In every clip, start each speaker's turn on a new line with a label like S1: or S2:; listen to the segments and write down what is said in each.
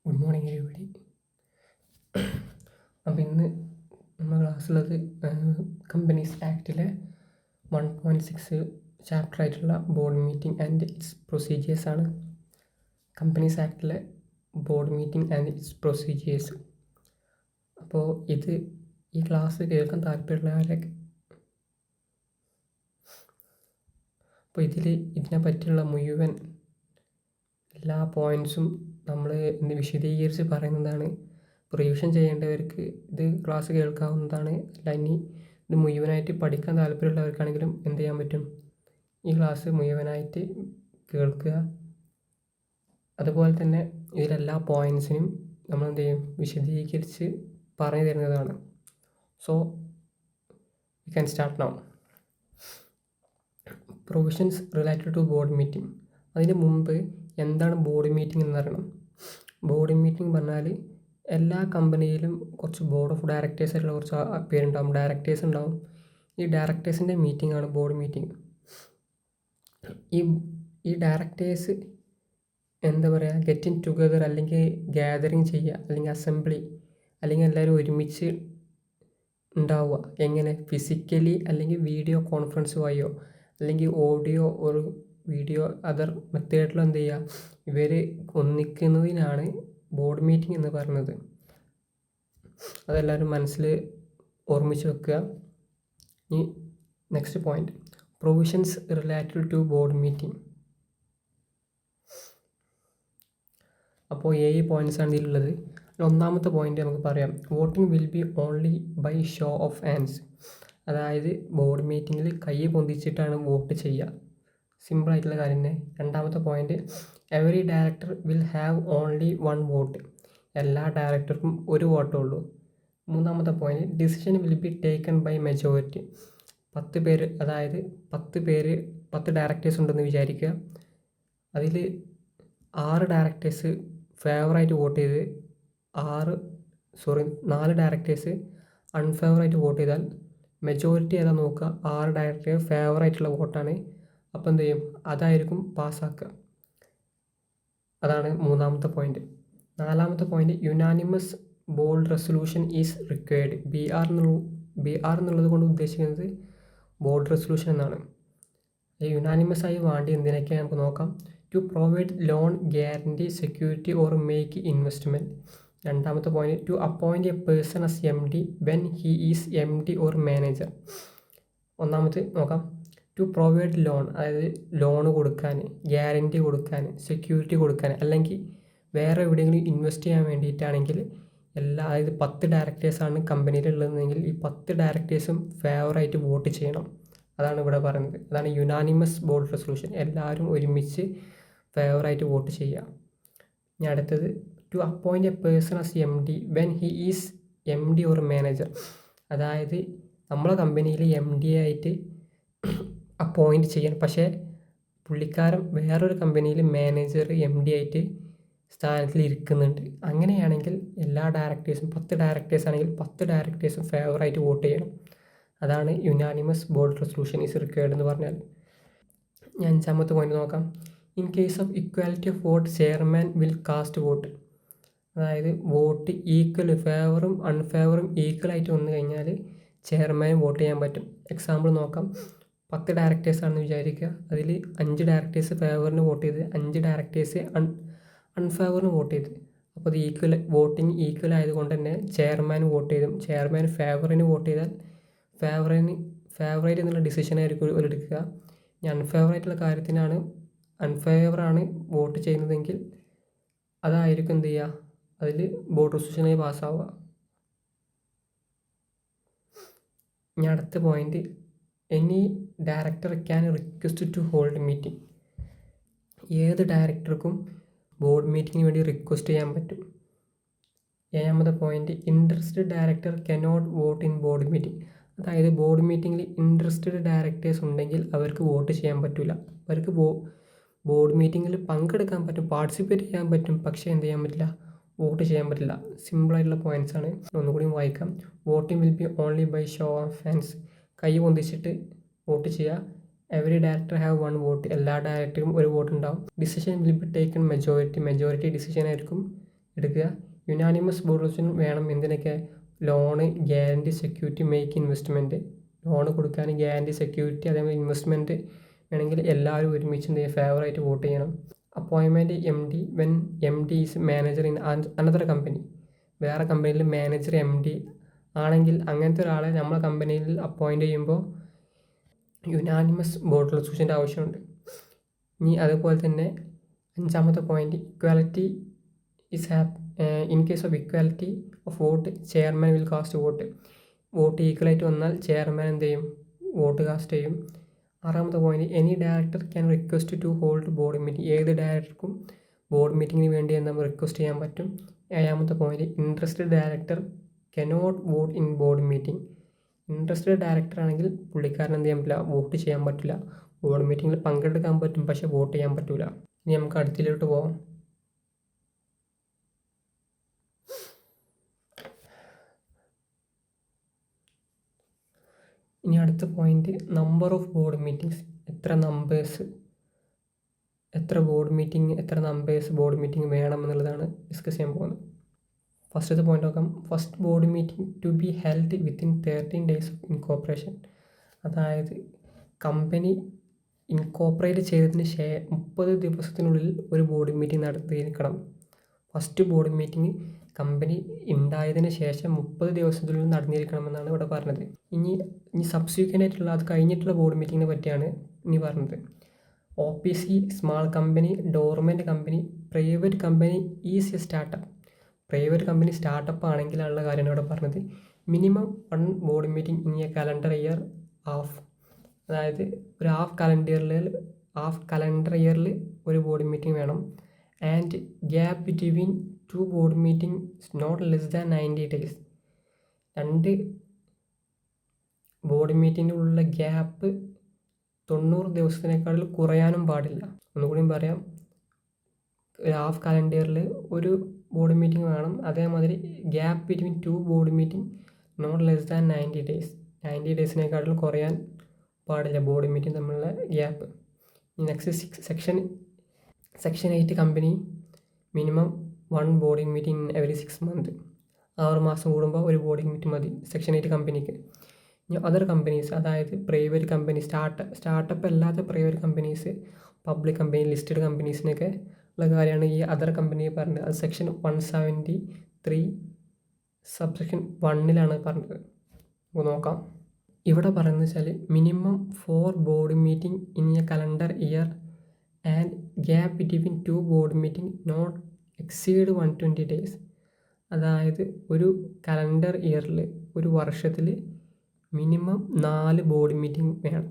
S1: Good morning everybody. അപ്പോൾ ഇന്ന് നമ്മുടെ ക്ലാസ്സിലുള്ളത് കമ്പനീസ് ആക്ടിലെ 1.6 ചാപ്റ്റർ ആയിട്ടുള്ള board meeting and its procedures ആണ്. കമ്പനീസ് ആക്ടിലെ board meeting and its procedures. അപ്പോൾ ഈ ക്ലാസ് കേൾക്കാൻ താല്പര്യമുള്ളവരൊക്കെ അപ്പോൾ ഇതിനെ പറ്റിയുള്ള മുഴുവൻ എല്ലാ പോയിൻറ്റ്സും നമ്മൾ വിശദീകരിച്ച് പറയുന്നതാണ്. റിവിഷൻ ചെയ്യേണ്ടവർക്ക് ഇത് ക്ലാസ് കേൾക്കാവുന്നതാണ്. അല്ല ഇനി ഇത് മുഴുവനായിട്ട് പഠിക്കാൻ താല്പര്യമുള്ളവർക്കാണെങ്കിലും എന്ത് ചെയ്യാൻ പറ്റും, ഈ ക്ലാസ് മുഴുവനായിട്ട് കേൾക്കുക. അതുപോലെ തന്നെ ഇതിലെല്ലാ പോയിൻറ്റ്സിനും നമ്മൾ എന്ത് ചെയ്യും, വിശദീകരിച്ച് പറഞ്ഞു തരുന്നതാണ്. So we can start now. Provisions related to board meeting. അതിന് മുമ്പ് എന്താണ് ബോർഡ് മീറ്റിംഗ് എന്ന് പറയണം. ബോർഡ് മീറ്റിംഗ് പറഞ്ഞാൽ എല്ലാ കമ്പനിയിലും കുറച്ച് ബോർഡ് ഓഫ് ഡയറക്ടേഴ്സ് ആയിട്ടുള്ള കുറച്ച് പേരുണ്ടാവും, ഡയറക്ടേഴ്സ് ഉണ്ടാവും. ഈ ഡയറക്ടേഴ്സിൻ്റെ മീറ്റിംഗ് ആണ് ബോർഡ് മീറ്റിംഗ്. ഈ ഡയറക്ടേഴ്സ് എന്താ പറയുക, ഗെറ്റിംഗ് ടുഗദർ അല്ലെങ്കിൽ ഗ്യാതറിങ് ചെയ്യുക, അല്ലെങ്കിൽ അസംബ്ലി, അല്ലെങ്കിൽ എല്ലാവരും ഒരുമിച്ച് ഉണ്ടാവുക. എങ്ങനെ, ഫിസിക്കലി അല്ലെങ്കിൽ വീഡിയോ കോൺഫറൻസ് വഴിയോ അല്ലെങ്കിൽ ഓഡിയോ ഒരു വീഡിയോ അതർ മെത്തേഡിൽ എന്ത് ചെയ്യുക, ഇവർ ഒന്നിക്കുന്നതിനാണ് ബോർഡ് മീറ്റിംഗ് എന്ന് പറയുന്നത്. അതെല്ലാവരും മനസ്സിൽ ഓർമ്മിച്ച് വെക്കുക. ഈ next point, provisions related to board meeting. അപ്പോൾ 7 പോയിൻറ്റ്സാണ് ഇതിലുള്ളത്. ഒന്നാമത്തെ പോയിന്റ് നമുക്ക് പറയാം, voting will be only by show of hands. അതായത് ബോർഡ് മീറ്റിങ്ങിൽ കൈ പൊന്തിച്ചിട്ടാണ് വോട്ട് ചെയ്യുക. സിമ്പിളായിട്ടുള്ള കാര്യം തന്നെ. രണ്ടാമത്തെ point, every director will have only 1 vote. എല്ലാ ഡയറക്ടർക്കും ഒരു വോട്ടേ ഉള്ളൂ. മൂന്നാമത്തെ point, decision will be taken by majority. 10 പേര്, അതായത് 10 ഡയറക്ടേഴ്സ് ഉണ്ടെന്ന് വിചാരിക്കുക. അതിൽ 6 ഡയറക്ടേഴ്സ് ഫേവറായിട്ട് വോട്ട് ചെയ്ത് 4 ഡയറക്ടേഴ്സ് അൺഫേവറായിട്ട് വോട്ട് ചെയ്താൽ മെജോറിറ്റി ഏതാ നോക്കുക, 6 ഡയറക്ടേഴ്സ് ഫേവറായിട്ടുള്ള വോട്ടാണ്. അപ്പോൾ എന്ത് ചെയ്യും, അതായിരിക്കും പാസ്സാക്കുക. അതാണ് മൂന്നാമത്തെ പോയിന്റ്. നാലാമത്തെ point, unanimous board resolution is required. BR എന്നുള്ളത് കൊണ്ട് ഉദ്ദേശിക്കുന്നത് ബോർഡ് റെസൊല്യൂഷൻ എന്നാണ്. യുനാനിമസ് ആയി വേണ്ടി എന്തിനൊക്കെയാണ് നമുക്ക് നോക്കാം. To provide loan, guarantee, security or make investment. രണ്ടാമത്തെ point, to appoint a person as MD when he is MD or manager. ഒന്നാമത്തെ നോക്കാം, ടു പ്രൊവൈഡ് ലോൺ, അതായത് ലോൺ കൊടുക്കാൻ, ഗ്യാരണ്ടി കൊടുക്കാൻ, സെക്യൂരിറ്റി കൊടുക്കാൻ, അല്ലെങ്കിൽ വേറെ എവിടെയെങ്കിലും ഇൻവെസ്റ്റ് ചെയ്യാൻ വേണ്ടിയിട്ടാണെങ്കിൽ അതായത് 10 ഡയറക്ടേഴ്സാണ് കമ്പനിയിലുള്ളതെങ്കിൽ ഈ 10 ഡയറക്ടേഴ്സും ഫേവറായിട്ട് വോട്ട് ചെയ്യണം. അതാണ് ഇവിടെ പറയുന്നത്. അതാണ് യുനാനിമസ് ബോർഡ് റെസൊല്യൂഷൻ. എല്ലാവരും ഒരുമിച്ച് ഫേവറായിട്ട് വോട്ട് ചെയ്യുക. ഇനി അടുത്തത്, to appoint a person as MD when he is MD or manager. അതായത് നമ്മളെ കമ്പനിയിൽ MD ആയിട്ട് അപ്പോയിൻറ്റ് ചെയ്യാൻ, പക്ഷേ പുള്ളിക്കാരൻ വേറൊരു കമ്പനിയിൽ മാനേജർ MD ആയിട്ട് സ്ഥാനത്തിൽ ഇരിക്കുന്നുണ്ട്. അങ്ങനെയാണെങ്കിൽ എല്ലാ ഡയറക്ടേഴ്സും 10 ഡയറക്ടേഴ്സ് ആണെങ്കിൽ 10 ഡയറക്ടേഴ്സും ഫേവറായിട്ട് വോട്ട് ചെയ്യണം. അതാണ് unanimous board resolution is required എന്ന് പറഞ്ഞാൽ. ഞാൻ അഞ്ചാമത്തെ പോയിന്റ് നോക്കാം. In case of equality of vote, chairman will cast vote. അതായത് വോട്ട് ഈക്വൽ, ഫേവറും അൺഫേവറും ഈക്വലായിട്ട് വന്നു കഴിഞ്ഞാൽ ചെയർമാൻ വോട്ട് ചെയ്യാൻ പറ്റും. എക്സാമ്പിൾ നോക്കാം. 10 ഡയറക്ടേഴ്സാണെന്ന് വിചാരിക്കുക. അതിൽ 5 ഡയറക്ടേഴ്സ് ഫേവറിന് വോട്ട് ചെയ്ത് 5 ഡയറക്ടേഴ്സ് അൺഫേവറിന് വോട്ട് ചെയ്ത്. അപ്പോൾ അത് വോട്ടിംഗ് ഈക്വൽ ആയതുകൊണ്ട് തന്നെ ചെയർമാൻ വോട്ട് ചെയ്തും. ചെയർമാൻ ഫേവറിന് വോട്ട് ചെയ്താൽ ഫേവറേറ്റ് എന്നുള്ള ഡിസിഷനായിരിക്കും ഒരു എടുക്കുക. ഇനി അൺഫേവറായിട്ടുള്ള കാര്യത്തിനാണ്, അൺഫേവറാണ് വോട്ട് ചെയ്യുന്നതെങ്കിൽ അതായിരിക്കും എന്ത് ചെയ്യുക, അതിൽ ബോർഡ് റെസൊല്യൂഷനായി പാസ്സാവുക. ഇനി അടുത്ത point, any director can request to hold meeting. ഏത് ഡയറക്ടർക്കും ബോർഡ് മീറ്റിങ്ങിന് വേണ്ടി റിക്വസ്റ്റ് ചെയ്യാൻ പറ്റും. ഏഴാമത്തെ point, interested director cannot vote in board meeting. അതായത് ബോർഡ് മീറ്റിങ്ങിൽ ഇൻട്രസ്റ്റഡ് ഡയറക്ടേഴ്സ് ഉണ്ടെങ്കിൽ അവർക്ക് വോട്ട് ചെയ്യാൻ പറ്റില്ല. അവർക്ക് ബോർഡ് മീറ്റിങ്ങിൽ പങ്കെടുക്കാൻ പറ്റും, പാർട്ടിസിപ്പേറ്റ് ചെയ്യാൻ പറ്റും, പക്ഷേ എന്ത് ചെയ്യാൻ പറ്റില്ല, വോട്ട് ചെയ്യാൻ പറ്റില്ല. സിമ്പിളായിട്ടുള്ള പോയിൻറ്റ്സ് ആണ്. ഒന്നുകൂടി വായിക്കാം. Voting will be only by show of hands. കൈ പൊന്തിച്ചിട്ട് വോട്ട് ചെയ്യുക. Every director have 1 vote. എല്ലാ ഡയറക്ടറും ഒരു വോട്ട് ഉണ്ടാവും. Decision will be taken majority decision ആയിരിക്കും എടുക്കുക. യുനാനിമസ് ബോർഡ് റെസൊല്യൂഷൻ വേണം എന്തിനൊക്കെ? Loan, guarantee, security, make investment. Loan കൊടുക്കാൻ ഗ്യാരണ്ടി, സെക്യൂരിറ്റി, അതേപോലെ ഇൻവെസ്റ്റ്മെൻറ്റ് വേണമെങ്കിൽ എല്ലാവരും ഒരുമിച്ച് എന്ത് ചെയ്യുക? ഫേവറായിട്ട് വോട്ട് ചെയ്യണം. Appointment MD when MD is manager in another company. വേറെ കമ്പനിയിൽ മാനേജർ MD ആണെങ്കിൽ അങ്ങനത്തെ ഒരാളെ നമ്മളെ കമ്പനിയിൽ അപ്പോയിൻറ്റ് ചെയ്യുമ്പോൾ യുനാനിമസ് ബോർഡ് റെസൊല്യൂഷൻ്റെ ആവശ്യമുണ്ട്. ഇനി അതുപോലെ തന്നെ 5ാമത്തെ point, equality is in case of equality of vote chairman will cast vote. Vote ഈക്വലായിട്ട് വന്നാൽ ചെയർമാൻ എന്ത് ചെയ്യും? വോട്ട് കാസ്റ്റ് ചെയ്യും. 6ാമത്തെ point, any director can request to hold board meeting. ഏത് ഡയറക്ടർക്കും ബോർഡ് മീറ്റിങ്ങിന് വേണ്ടി എന്താ റിക്വസ്റ്റ് ചെയ്യാൻ പറ്റും. 7ാമത്തെ point, interested director cannot vote in board meeting. Interested director ആണെങ്കിൽ പുള്ളിക്കാരൻ എന്ത് ചെയ്യാൻ പറ്റില്ല? വോട്ട് ചെയ്യാൻ പറ്റില്ല. ബോർഡ് മീറ്റിങ്ങിൽ പങ്കെടുക്കാൻ പറ്റും, പക്ഷേ വോട്ട് ചെയ്യാൻ പറ്റില്ല. ഇനി നമുക്ക് അടുത്തിലോട്ട് പോകാം. ഇനി അടുത്ത point, number of board meetings. എത്ര ബോർഡ് മീറ്റിംഗ് വേണം എന്നുള്ളതാണ് ഡിസ്കസ് ചെയ്യാൻ പോകുന്നത്. ഫസ്റ്റത്തെ പോയിന്റ് നോക്കാം. First board meeting to be held within 13 days of incorporation. അതായത് കമ്പനി ഇൻകോർപ്പറേറ്റ് ചെയ്തതിന് 30 ദിവസത്തിനുള്ളിൽ ഒരു ബോർഡ് മീറ്റിംഗ് നടത്തിയിരിക്കണം. ഫസ്റ്റ് ബോർഡ് മീറ്റിംഗ് കമ്പനി ഉണ്ടായതിന് ശേഷം 30 ദിവസത്തിനുള്ളിൽ നടന്നിരിക്കണമെന്നാണ് ഇവിടെ പറഞ്ഞത്. ഇനി സബ്സിക്വൻ്റ് ആയിട്ടുള്ള അത് കഴിഞ്ഞിട്ടുള്ള ബോർഡ് മീറ്റിങ്ങിനെ പറ്റിയാണ് ഇനി പറഞ്ഞത്. OPC, small company, dormant company, private company is a startup. Private company startup ആണെങ്കിലുള്ള കാര്യമാണ് ഇവിടെ പറഞ്ഞത്. Minimum 1 board meeting in a calendar year of. അതായത് ഒരു ഹാഫ് കലണ്ടർ ഇയറിൽ ഒരു ബോർഡ് മീറ്റിംഗ് വേണം. And gap between 2 board meeting not less than 90 days. 2 board മീറ്റിങ്ങിലുള്ള ഗ്യാപ്പ് 90 ദിവസത്തിനേക്കാൾ കുറയാനും പാടില്ല. ഒന്നുകൂടിയും പറയാം, ഒരു ഹാഫ് കലണ്ടർ ഇയറിൽ ഒരു ബോർഡ് മീറ്റിംഗ് വേണം. അതേമാതിരി gap between 2 board meeting not less than 90 days. 90 ഡേയ്സിനേക്കാളും കുറയാൻ പാടില്ല ബോർഡ് മീറ്റിംഗ് തമ്മിലുള്ള gap. Next section 8 company minimum 1 board meeting every 6 months. 6 മാസം കൂടുമ്പോൾ ഒരു ബോർഡ് മീറ്റിംഗ് മതി സെക്ഷൻ 8 കമ്പനിക്ക്. ഇനി അതർ കമ്പനീസ്, അതായത് പ്രൈവറ്റ് കമ്പനി, സ്റ്റാർട്ടപ്പ് അല്ലാത്ത private companies, public company, listed കമ്പനീസിനൊക്കെ ഉള്ള കാര്യമാണ് ഈ അതർ കമ്പനി പറഞ്ഞത്. അത് സെക്ഷൻ 173 സബ്സെക്ഷൻ 1 പറഞ്ഞത്. അപ്പോൾ നോക്കാം. ഇവിടെ പറയുന്നത് വെച്ചാൽ minimum 4 board meeting in a calendar year and gap between 2 board meeting not exceed 120 days. അതായത് ഒരു കലണ്ടർ ഇയറിൽ, ഒരു വർഷത്തിൽ മിനിമം 4 ബോർഡ് മീറ്റിംഗ് വേണം.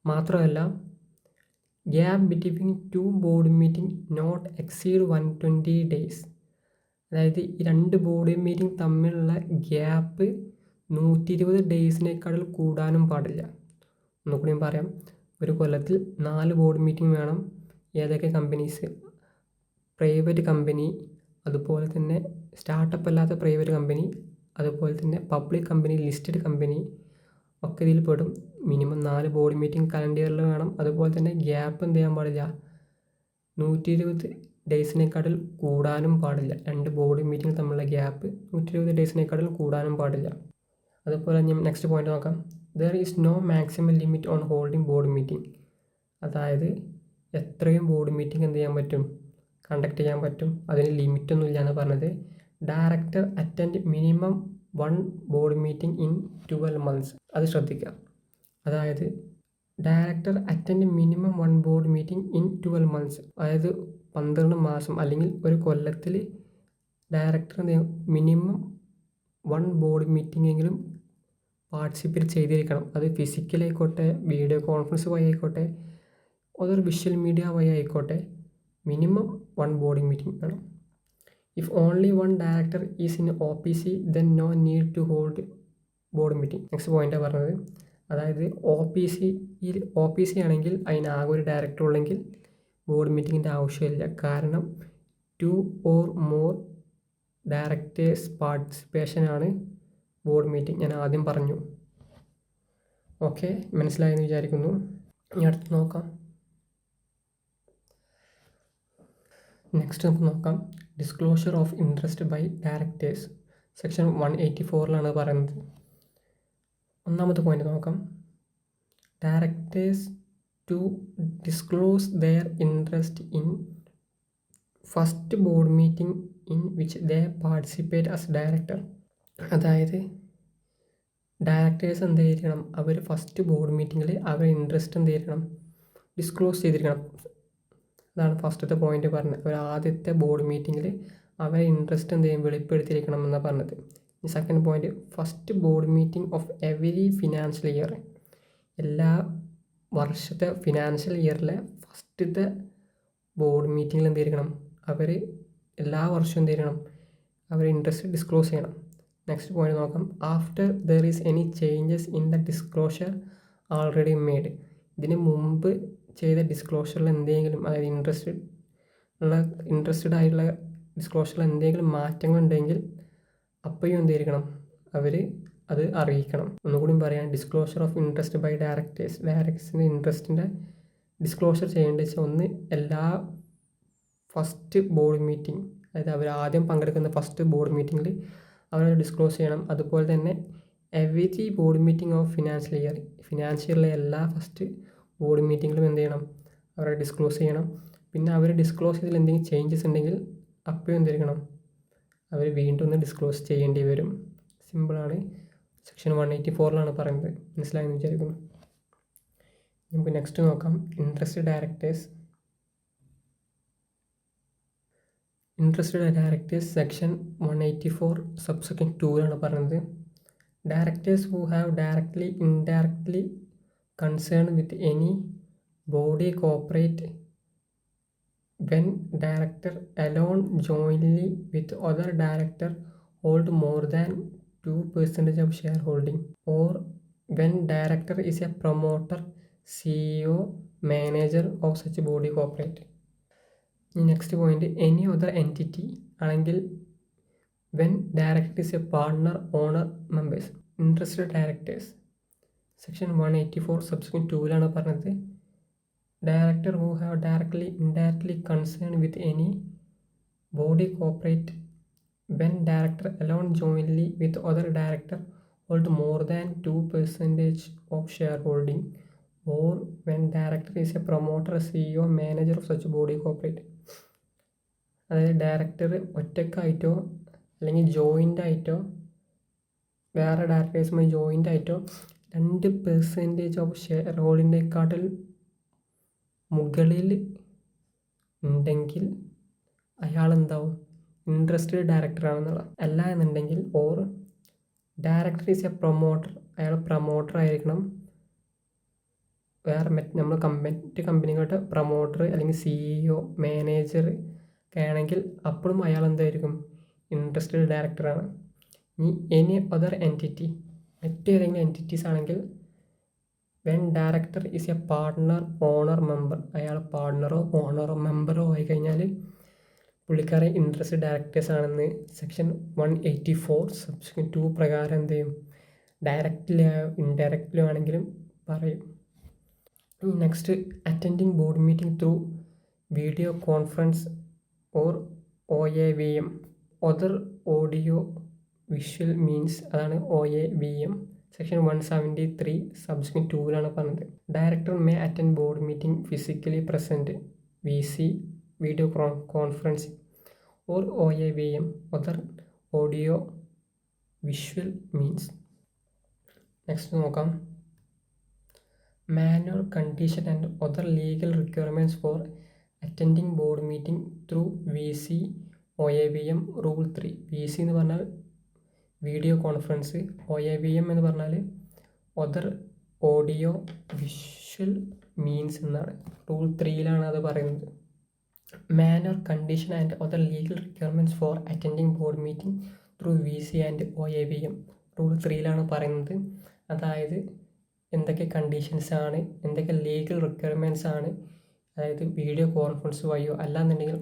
S1: മാത്രമല്ല gap between 2 board meeting not exceed 120 days. അതായത് ഈ 2 ബോർഡ് മീറ്റിംഗ് തമ്മിലുള്ള ഗ്യാപ്പ് 120 ഡേയ്സിനേക്കാൾ കൂടാനും പാടില്ല. ഒന്നുകൂടിയും പറയാം, ഒരു കൊല്ലത്തിൽ 4 ബോർഡ് മീറ്റിംഗ് വേണം. ഏതൊക്കെ കമ്പനീസ്? പ്രൈവറ്റ് കമ്പനി, അതുപോലെ തന്നെ സ്റ്റാർട്ടപ്പ് അല്ലാത്ത പ്രൈവറ്റ് കമ്പനി, അതുപോലെ തന്നെ പബ്ലിക് കമ്പനി, ലിസ്റ്റഡ് കമ്പനി ഒക്കെ ഇതിൽ പെടും. മിനിമം 4 ബോർഡ് മീറ്റിംഗ് കലണ്ടർ ഇയറിൽ വേണം. അതുപോലെ തന്നെ ഗ്യാപ്പ് എന്ത് ചെയ്യാൻ പാടില്ല? 120 ഡേയ്സിനേക്കാളും കൂടാനും പാടില്ല. 2 ബോർഡ് മീറ്റിംഗ് തമ്മിലുള്ള ഗ്യാപ്പ് 120 ഡേയ്സിനേക്കാളും കൂടാനും പാടില്ല. അതുപോലെ ഞാൻ നെക്സ്റ്റ് പോയിന്റ് നോക്കാം. There is no maximum limit on holding board meeting. അതായത് എത്രയും ബോർഡ് മീറ്റിംഗ് എന്ത് ചെയ്യാൻ പറ്റും? കണ്ടക്ട് ചെയ്യാൻ പറ്റും. അതിന് ലിമിറ്റൊന്നും ഇല്ല എന്ന് പറഞ്ഞത്. Director attend minimum 1 board meeting in 12 months. അത് ശ്രദ്ധിക്കുക. അതായത് director attend minimum 1 board meeting in 12 months. അതായത് 12 മാസം അല്ലെങ്കിൽ ഒരു കൊല്ലത്തിൽ ഡയറക്ടർ മിനിമം 1 ബോർഡ് മീറ്റിംഗെങ്കിലും പാർട്ടിസിപ്പേറ്റ് ചെയ്തിരിക്കണം. അത് ഫിസിക്കലായിക്കോട്ടെ, വീഡിയോ കോൺഫറൻസ് വഴി ആയിക്കോട്ടെ, അതൊരു വിഷ്വൽ മീഡിയ വഴി ആയിക്കോട്ടെ, മിനിമം 1 ബോർഡ് മീറ്റിംഗ് വേണം. If only 1 director is in OPC then no need to hold board meeting. Next പോയിൻ്റാണ് പറഞ്ഞത്. അതായത് OPC ആണെങ്കിൽ അതിനാകെ ഒരു ഡയറക്ടർ ഉള്ളെങ്കിൽ ബോർഡ് മീറ്റിങ്ങിൻ്റെ ആവശ്യമില്ല. കാരണം 2 or more ഡയറക്ടേഴ്സ് പാർട്ടിസിപ്പേഷനാണ് ബോർഡ് മീറ്റിംഗ്. ഞാൻ ആദ്യം പറഞ്ഞു. ഓക്കെ, മനസ്സിലായെന്ന് വിചാരിക്കുന്നു. ഇനി അടുത്ത് നോക്കാം. നെക്സ്റ്റ് നമുക്ക് നോക്കാം disclosure of interest by directors section 184 പറയുന്നത്. ഒന്നാമത്തെ പോയിന്റ് നോക്കാം. Directors to disclose their interest in first board meeting in which they participate as director. അതായത് ഡയറക്ടേഴ്സ് എന്ത് ചെയ്തിരിക്കണം, അവർ ഫസ്റ്റ് ബോർഡ് മീറ്റിങ്ങിൽ അവർ ഇൻട്രസ്റ്റ് എന്ത് ചെയ്തിരിക്കണം, ഡിസ്ക്ലോസ് ചെയ്തിരിക്കണം. അതാണ് ഫസ്റ്റത്തെ പോയിന്റ് പറഞ്ഞത്. അവർ ആദ്യത്തെ ബോർഡ് മീറ്റിങ്ങിൽ അവർ ഇൻട്രസ്റ്റ് എന്ത് ചെയ്യും, വെളിപ്പെടുത്തിയിരിക്കണം എന്നാണ് പറഞ്ഞത്. Second point, first board meeting of every financial year. എല്ലാ വർഷത്തെ ഫിനാൻഷ്യൽ ഇയറിലെ ഫസ്റ്റത്തെ ബോർഡ് മീറ്റിങ്ങിൽ എന്ത് ചെയ്യണം, അവർ എല്ലാ വർഷവും എന്ത് ചെയ്യണം, അവർ ഇൻട്രസ്റ്റ് ഡിസ്ക്ലോസ് ചെയ്യണം. നെക്സ്റ്റ് പോയിന്റ് നോക്കാം. After there is any changes in the disclosure already made. ഇതിന് മുമ്പ് ചെയ്ത ഡിസ്ക്ലോഷറിൽ എന്തെങ്കിലും, അതായത് ഇൻട്രസ്റ്റഡ് ആയിട്ടുള്ള ഡിസ്ക്ലോഷറിൽ എന്തെങ്കിലും മാറ്റങ്ങളുണ്ടെങ്കിൽ അപ്പോഴും എന്ത് ചെയ്യണം, അവർ അത് അറിയിക്കണം. ഒന്നുകൂടി പറയാം. ഡിസ്ക്ലോഷർ ഓഫ് ഇൻട്രസ്റ്റ് ബൈ ഡയറക്ടേഴ്സിൻ്റെ ഇൻട്രസ്റ്റിൻ്റെ ഡിസ്ക്ലോഷർ ചെയ്യേണ്ടത് വെച്ചാൽ ഒന്ന് എല്ലാ ഫസ്റ്റ് ബോർഡ് മീറ്റിംഗ്, അതായത് അവർ ആദ്യം പങ്കെടുക്കുന്ന ഫസ്റ്റ് ബോർഡ് മീറ്റിങ്ങിൽ അവർ ഡിസ്ക്ലോസ് ചെയ്യണം. അതുപോലെ തന്നെ every board meeting of financial ഇയറിലെ എല്ലാ ഫസ്റ്റ് ബോർഡ് മീറ്റിങ്ങിലും എന്ത് ചെയ്യണം, അവരെ ഡിസ്ക്ലോസ് ചെയ്യണം. പിന്നെ അവർ ഡിസ്ക്ലോസ് ചെയ്തതിൽ എന്തെങ്കിലും ചേഞ്ചസ് ഉണ്ടെങ്കിൽ അപ്പോഴും എന്ത് ചെയ്യണം, അവർ വീണ്ടും ഒന്ന് ഡിസ്ക്ലോസ് ചെയ്യേണ്ടി വരും. സിമ്പിളാണ്. സെക്ഷൻ 184 പറയുന്നത്. മനസ്സിലായെന്ന് വിചാരിക്കുന്നു. നമുക്ക് നെക്സ്റ്റ് നോക്കാം. ഇൻട്രസ്റ്റഡ് ഡയറക്ടേഴ്സ് സെക്ഷൻ 184 സബ്സെക്ഷൻ 2 പറയുന്നത്. Directors who have directly indirectly concern with any body corporate when director alone jointly with other director hold more than 2% of shareholding, or when director is a promoter, CEO, manager of such body corporate. Next point, any other entity ആണെങ്കിൽ when director is a partner, owner, members. Interested directors section 184 subsection 2 പറഞ്ഞത്. Director who have directly indirectly concerned with any body corporate when director alone jointly with other director hold more than 2% of shareholding, or when director is a promoter, CEO, manager of such body corporate. അതായത് director ഒറ്റക്കായിട്ടോ അല്ലെങ്കിൽ joint ആയിട്ടോ വേറെ ഡയറക്ടേഴ്സുമായി joint ആയിട്ടോ 2% of share ഹോൾഡിങ്ങിനെക്കാട്ടിൽ മുകളിൽ ഉണ്ടെങ്കിൽ അയാൾ എന്താവും, interested ഡയറക്ടറാണെന്നുള്ള. അല്ല എന്നുണ്ടെങ്കിൽ or director is A promoter, അയാൾ പ്രൊമോട്ടർ ആയിരിക്കണം. വേറെ നമ്മൾ മറ്റ് കമ്പനികളുടെ പ്രൊമോട്ടർ അല്ലെങ്കിൽ CEO, മാനേജർ ഒക്കെ ആണെങ്കിൽ അപ്പോഴും അയാൾ എന്തായിരിക്കും, ഇൻട്രസ്റ്റഡ് ഡയറക്ടറാണ്. ഇനി എനി അതർ എൻറ്റിറ്റി, മറ്റേതെങ്കിലും എൻറ്റിറ്റീസ് ആണെങ്കിൽ when director is a partner, owner, member, അയാൾ പാർട്ട്ണറോ ഓണറോ മെമ്പറോ ആയി കഴിഞ്ഞാൽ പുള്ളിക്കാരൻ ഇൻട്രസ്റ്റഡ് ഡയറക്ടേഴ്സ് ആണെന്ന് സെക്ഷൻ 184 സബ്സെക്ഷൻ 2 പ്രകാരം എന്ത് ചെയ്യും, ഡയറക്റ്റ്ലിയോ ഇൻഡയറക്റ്റ്ലിയോ ആണെങ്കിലും പറയും. Next, attending board meeting through video conference or OAVM, other audio visual means, അതാണ് OAVM. സെക്ഷൻ 173 സബ്സെക്ഷൻ 2 പറഞ്ഞത്. Director may attend board meeting physically present, VC, video conferencing, or OAVM, other audio visual means. Next നോക്കാം. Manual condition and other legal requirements for attending board meeting through VC, OAVM, rule 3. VC എന്ന് പറഞ്ഞാൽ video conference, OAVM എന്ന് പറഞ്ഞാൽ other audio visual means എന്നാണ്. Rule 3 അത് പറയുന്നത്. Manual condition and other legal requirements for attending board meeting through VC and OAVM, rule 3 പറയുന്നത്. അതായത് എന്തൊക്കെ കണ്ടീഷൻസ് ആണ്, എന്തൊക്കെ ലീഗൽ റിക്വയർമെൻറ്റ്സ് ആണ്, അതായത് വീഡിയോ കോൺഫറൻസ് വഴിയോ അല്ലാന്നുണ്ടെങ്കിൽ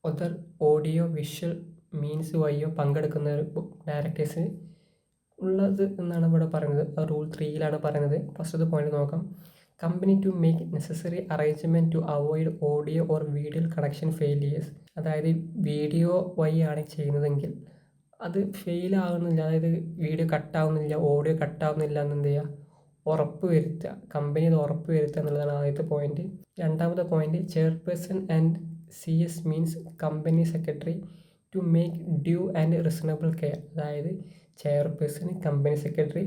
S1: other ഓഡിയോ വിഷ്വൽ മീൻസ് വഴിയോ പങ്കെടുക്കുന്ന ഡയറക്ടേഴ്സ് ഉള്ളത് എന്നാണ് ഇവിടെ പറയുന്നത്. റൂൾ 3 പറയുന്നത്. ഫസ്റ്റത്തെ പോയിന്റ് നോക്കാം. Company to make necessary arrangement to avoid audio or video connection failures. അതായത് വീഡിയോ വഴിയാണ് ചെയ്യുന്നതെങ്കിൽ അത് ഫെയിലാകുന്നില്ല, അതായത് വീഡിയോ കട്ടാവുന്നില്ല, ഓഡിയോ കട്ടാവുന്നില്ല എന്ന് എന്ത് ചെയ്യുക, ഉറപ്പ് വരുത്തുക. കമ്പനി അത് ഉറപ്പ് വരുത്തുക എന്നുള്ളതാണ് ആദ്യത്തെ പോയിന്റ്. രണ്ടാമത്തെ point, chairperson and CS means company secretary to make due and reasonable care. അതായത് ചെയർപേഴ്സൺ, കമ്പനി സെക്രട്ടറി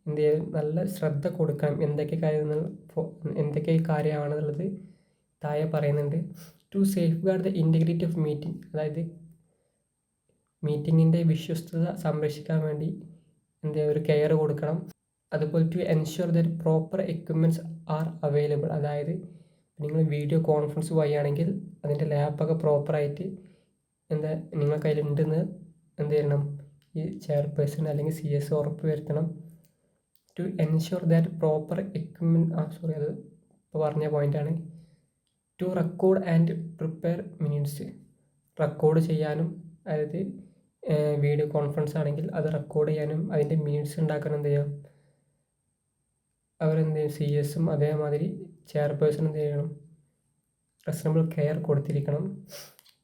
S1: എന്ത് ചെയ്യും, നല്ല ശ്രദ്ധ കൊടുക്കണം. എന്തൊക്കെ കാര്യമാണെന്നുള്ളത് താഴെ പറയുന്നുണ്ട്. To safeguard the integrity of meeting. അതായത് മീറ്റിങ്ങിൻ്റെ വിശ്വസ്തത സംരക്ഷിക്കാൻ വേണ്ടി എന്ത് ഒരു കെയർ കൊടുക്കണം. അതുപോലെ to ensure that proper equipments are available. അതായത് നിങ്ങൾ വീഡിയോ കോൺഫറൻസ് വഴിയാണെങ്കിൽ അതിൻ്റെ ലാപ്പൊക്കെ പ്രോപ്പറായിട്ട് നിങ്ങളുടെ കയ്യിലുണ്ടെന്ന് എന്ത് ചെയ്യണം, ഈ ചെയർപേഴ്സൺ അല്ലെങ്കിൽ CS ഉറപ്പ് വരുത്തണം. To ensure that proper equipment അത് ഇപ്പോൾ പറഞ്ഞ പോയിൻ്റാണ്. To record and prepare minutes. Record ചെയ്യാനും, അതായത് വീഡിയോ കോൺഫറൻസ് ആണെങ്കിൽ അത് റെക്കോർഡ് ചെയ്യാനും അതിൻ്റെ മിനിറ്റ്സ് ഉണ്ടാക്കാൻ എന്ത് ചെയ്യാം, അവരെന്ത് ചെയ്യും, CS അതേമാതിരി ചെയർപേഴ്സൺ എന്ത് ചെയ്യണം, റീസണബിൾ കെയർ കൊടുത്തിരിക്കണം.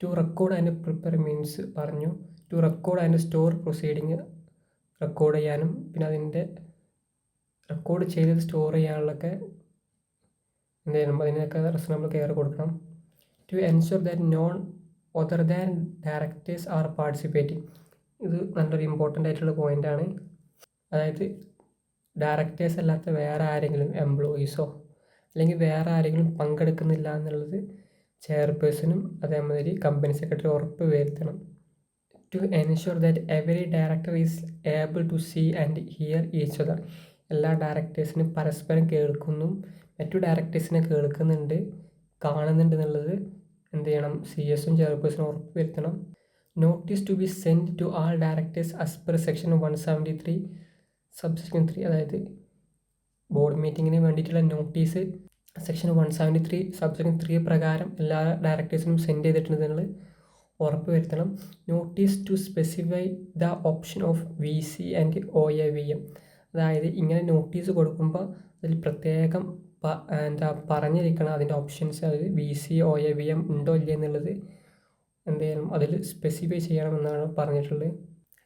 S1: To record and prepare minutes പറഞ്ഞു. To record and store proceeding, record ചെയ്യാനും പിന്നെ അതിൻ്റെ റെക്കോർഡ് ചെയ്തത് സ്റ്റോർ ചെയ്യാനുള്ളൊക്കെ എന്ത് ചെയ്യണം, അതിനൊക്കെ റീസണബിൾ കെയർ കൊടുക്കണം. To ensure that none other than directors are participating. ഇത് നല്ലൊരു ഇമ്പോർട്ടൻ്റ് ആയിട്ടുള്ള പോയിൻ്റാണ്. അതായത് ഡയറക്ടേഴ്സ് അല്ലാത്ത വേറെ ആരെങ്കിലും എംപ്ലോയീസോ അല്ലെങ്കിൽ വേറെ ആരെങ്കിലും പങ്കെടുക്കുന്നില്ല എന്നുള്ളത് ചെയർപേഴ്സണും അതേമാതിരി കമ്പനി സെക്രട്ടറി ഉറപ്പ് വരുത്തണം. To ensure that every director is able to see and hear each other. എല്ലാ ഡയറക്ടേഴ്സിനും പരസ്പരം കേൾക്കുന്നു, മറ്റു ഡയറക്ടേഴ്സിനെ കേൾക്കുന്നുണ്ട്, കാണുന്നുണ്ട് എന്നുള്ളത് എന്ത് ചെയ്യണം, CS ചെയർപേഴ്സണും ഉറപ്പ് വരുത്തണം. Notice to be send to all directors as per section 173 subsection 3. അതായത് ബോർഡ് മീറ്റിങ്ങിന് വേണ്ടിയിട്ടുള്ള നോട്ടീസ് സെക്ഷൻ 173 സബ്സെക്ഷൻ 3 പ്രകാരം എല്ലാ ഡയറക്ടേഴ്സിനും സെൻഡ് ചെയ്തിട്ടുണ്ടെന്നുള്ളത് ഉറപ്പ് വരുത്തണം. Notice to specify the option of VC and OAVM. അതായത് ഇങ്ങനെ നോട്ടീസ് കൊടുക്കുമ്പോൾ അതിൽ പ്രത്യേകം പറഞ്ഞിരിക്കണം അതിൻ്റെ ഓപ്ഷൻസ്, അതായത് VC OAVM ഉണ്ടോ ഇല്ല എന്നുള്ളത് എന്ത് ചെയ്യണം, അതിൽ സ്പെസിഫൈ ചെയ്യണമെന്നാണ് പറഞ്ഞിട്ടുള്ളത്.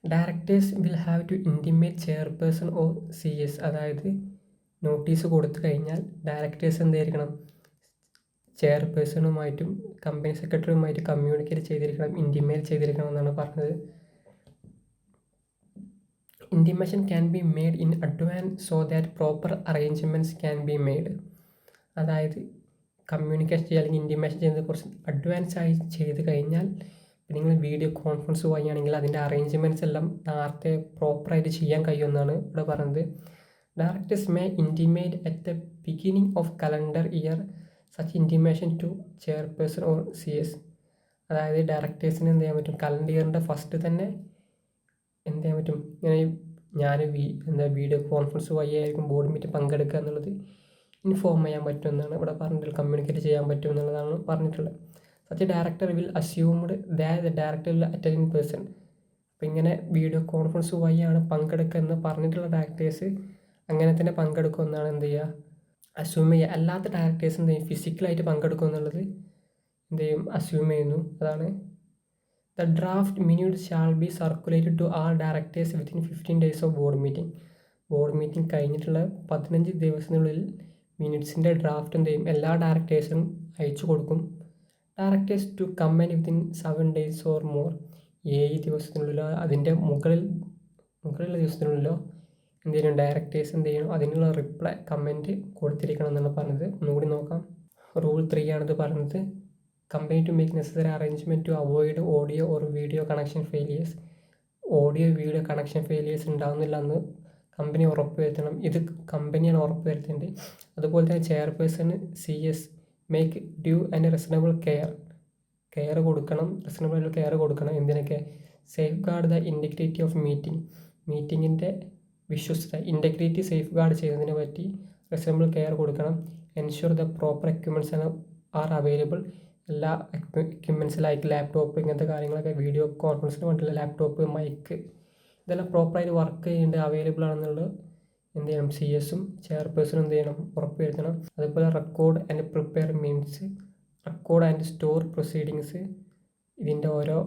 S1: Directors will have to intimate chairperson or CS. അതായത് നോട്ടീസ് കൊടുത്തു കഴിഞ്ഞാൽ ഡയറക്ടേഴ്സ് എന്തായിരിക്കണം, ചെയർപേഴ്സണുമായിട്ടും കമ്പനി സെക്രട്ടറിയുമായിട്ട് കമ്മ്യൂണിക്കേറ്റ് ചെയ്തിരിക്കണം, ഇൻറ്റിമേറ്റ് ചെയ്തിരിക്കണം എന്നാണ് പറഞ്ഞത്. Intimation can be made in advance so that proper arrangements can be made. അതായത് കമ്മ്യൂണിക്കേഷൻ ചെയ്യുക അല്ലെങ്കിൽ ഇൻറ്റിമേഷൻ ചെയ്യുന്നത് കുറച്ച് അഡ്വാൻസ് ആയി ചെയ്ത് കഴിഞ്ഞാൽ നിങ്ങൾ വീഡിയോ കോൺഫറൻസ് വഴിയാണെങ്കിൽ അതിൻ്റെ അറേഞ്ച്മെൻറ്റ്സ് എല്ലാം നേരത്തെ പ്രോപ്പറായിട്ട് ചെയ്യാൻ കഴിയുമെന്നാണ് ഇവിടെ പറയുന്നത്. Directors may intimate at the beginning of calendar year such intimation to chairperson or CS. അതായത് ഡയറക്ടേഴ്സിന് എന്ത് ചെയ്യാൻ പറ്റും, കലണ്ടർ ഇയറിൻ്റെ ഫസ്റ്റ് തന്നെ എന്ത് ചെയ്യാൻ പറ്റും, ഇങ്ങനെ ഞാൻ വീഡിയോ കോൺഫറൻസ് വഴിയായിരിക്കും ബോർഡ് മീറ്റ് പങ്കെടുക്കുക എന്നുള്ളത് ഇൻഫോം ചെയ്യാൻ പറ്റുമെന്നാണ് ഇവിടെ പറഞ്ഞിട്ടുള്ളത്, കമ്മ്യൂണിക്കേറ്റ് ചെയ്യാൻ പറ്റും എന്നുള്ളതാണ് പറഞ്ഞിട്ടുള്ളത്. Such director will assumed that the director will attend in person. അപ്പോൾ ഇങ്ങനെ വീഡിയോ കോൺഫറൻസ് വഴിയാണ് പങ്കെടുക്കുക എന്ന് പറഞ്ഞിട്ടുള്ള ഡയറക്ടേഴ്സ് അങ്ങനെ തന്നെ പങ്കെടുക്കുമെന്നാണ് എന്ത് ചെയ്യുക, അസ്യൂം ചെയ്യുക. അല്ലാത്ത ഡയറക്ടേഴ്സ് എന്ത് ചെയ്യും, ഫിസിക്കലായിട്ട് പങ്കെടുക്കും എന്നുള്ളത് എന്ത് ചെയ്യും, അസ്യൂം ചെയ്യുന്നു. അതാണ് The draft minutes shall be circulated to all directors within 15 days of board meeting. Board meeting കഴിഞ്ഞിട്ടുള്ള 15 ദിവസത്തിനുള്ളിൽ മിനിറ്റ്സിൻ്റെ ഡ്രാഫ്റ്റ് എന്ത് ചെയ്യും, എല്ലാ ഡയറക്ടേഴ്സിനും അയച്ചു കൊടുക്കും. Directors to comment within 7 days or more. 7 ദിവസത്തിനുള്ളിലോ അതിൻ്റെ മുകളിലുള്ള ദിവസത്തിനുള്ളിലോ എന്ത് ചെയ്യണം, ഡയറക്ടേഴ്സ് എന്ത് ചെയ്യണം, അതിനുള്ള റിപ്ലൈ കമൻറ്റ് കൊടുത്തിരിക്കണം എന്നാണ് പറഞ്ഞത്. ഒന്നുകൂടി നോക്കാം. റൂൾ 3 ആണിത് പറഞ്ഞത്. Company to make necessary arrangement to avoid audio or video connection failures. Audio video connection failures ഉണ്ടാകുന്നില്ല എന്ന് കമ്പനി ഉറപ്പ് വരുത്തണം. ഇത് കമ്പനിയാണ് ഉറപ്പ് വരുത്തേണ്ടത്. അതുപോലെ തന്നെ ചെയർപേഴ്സണ് CS make due and reasonable care കൊടുക്കണം, റീസണബിൾ കെയർ കൊടുക്കണം. എന്തിനൊക്കെ, safeguard the integrity of മീറ്റിങ്ങിൻ്റെ വിശ്വസ്തത, ഇൻറ്റഗ്രിറ്റി സേഫ് ഗാർഡ് ചെയ്യുന്നതിനെ പറ്റി റീസണബിൾ കെയർ കൊടുക്കണം. Ensure the proper equipments are available. എല്ലാ എക്യുപ്മെൻറ്റ്സിലായിട്ട് ലാപ്ടോപ്പ് ഇങ്ങനത്തെ കാര്യങ്ങളൊക്കെ വീഡിയോ കോൺഫറൻസിന് വേണ്ടിയുള്ള ലാപ്ടോപ്പ്, മൈക്ക് ഇതെല്ലാം പ്രോപ്പറായിട്ട് വർക്ക് ചെയ്യേണ്ടത് അവൈലബിൾ ആണെന്നുള്ളത് എന്ത് ചെയ്യണം, CS-ഉം ചെയർപേഴ്സണും എന്ത് ചെയ്യണം, ഉറപ്പ് വരുത്തണം. അതുപോലെ record and prepare minutes, record and store proceedings, ഇതിൻ്റെ ഓരോ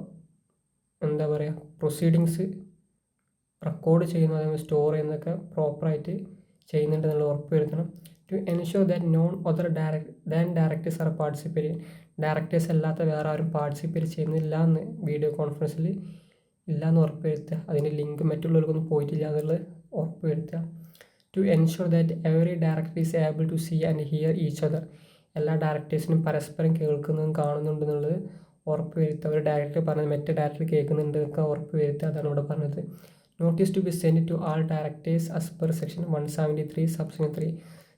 S1: എന്താ പറയുക പ്രൊസീഡിങ്സ് റെക്കോർഡ് ചെയ്യുന്നു, അതേപോലെ സ്റ്റോർ ചെയ്യുന്നതൊക്കെ പ്രോപ്പറായിട്ട് ചെയ്യുന്നുണ്ട് എന്നുള്ള ഉറപ്പ് വരുത്തണം. To ensure that none other directors are participating, directors അല്ലാത്ത വേറെ ആരും പാർട്ടിസിപ്പേറ്റ് ചെയ്യുന്നില്ല എന്ന് വീഡിയോ കോൺഫറൻസിൽ ഇല്ല എന്ന് ഉറപ്പ് വരുത്തുക. അതിൻ്റെ ലിങ്ക് മറ്റുള്ളവർക്കൊന്നും പോയിട്ടില്ല എന്നുള്ളത് ഉറപ്പ് വരുത്തുക. To ensure that every director is able to see and hear each other, എല്ലാ ഡയറക്ടേഴ്സിനും പരസ്പരം കേൾക്കുന്നതും കാണുന്നുണ്ടെന്നുള്ളത് ഉറപ്പ് വരുത്തുക. ഒരു ഡയറക്ടർ പറഞ്ഞത് മറ്റേ ഡയറക്ടർ കേൾക്കുന്നുണ്ട് എന്നൊക്കെ ഉറപ്പ് വരുത്തുക. അതാണ് ഇവിടെ പറഞ്ഞത്. Notice to be send to all directors as per section 173 subsection 3.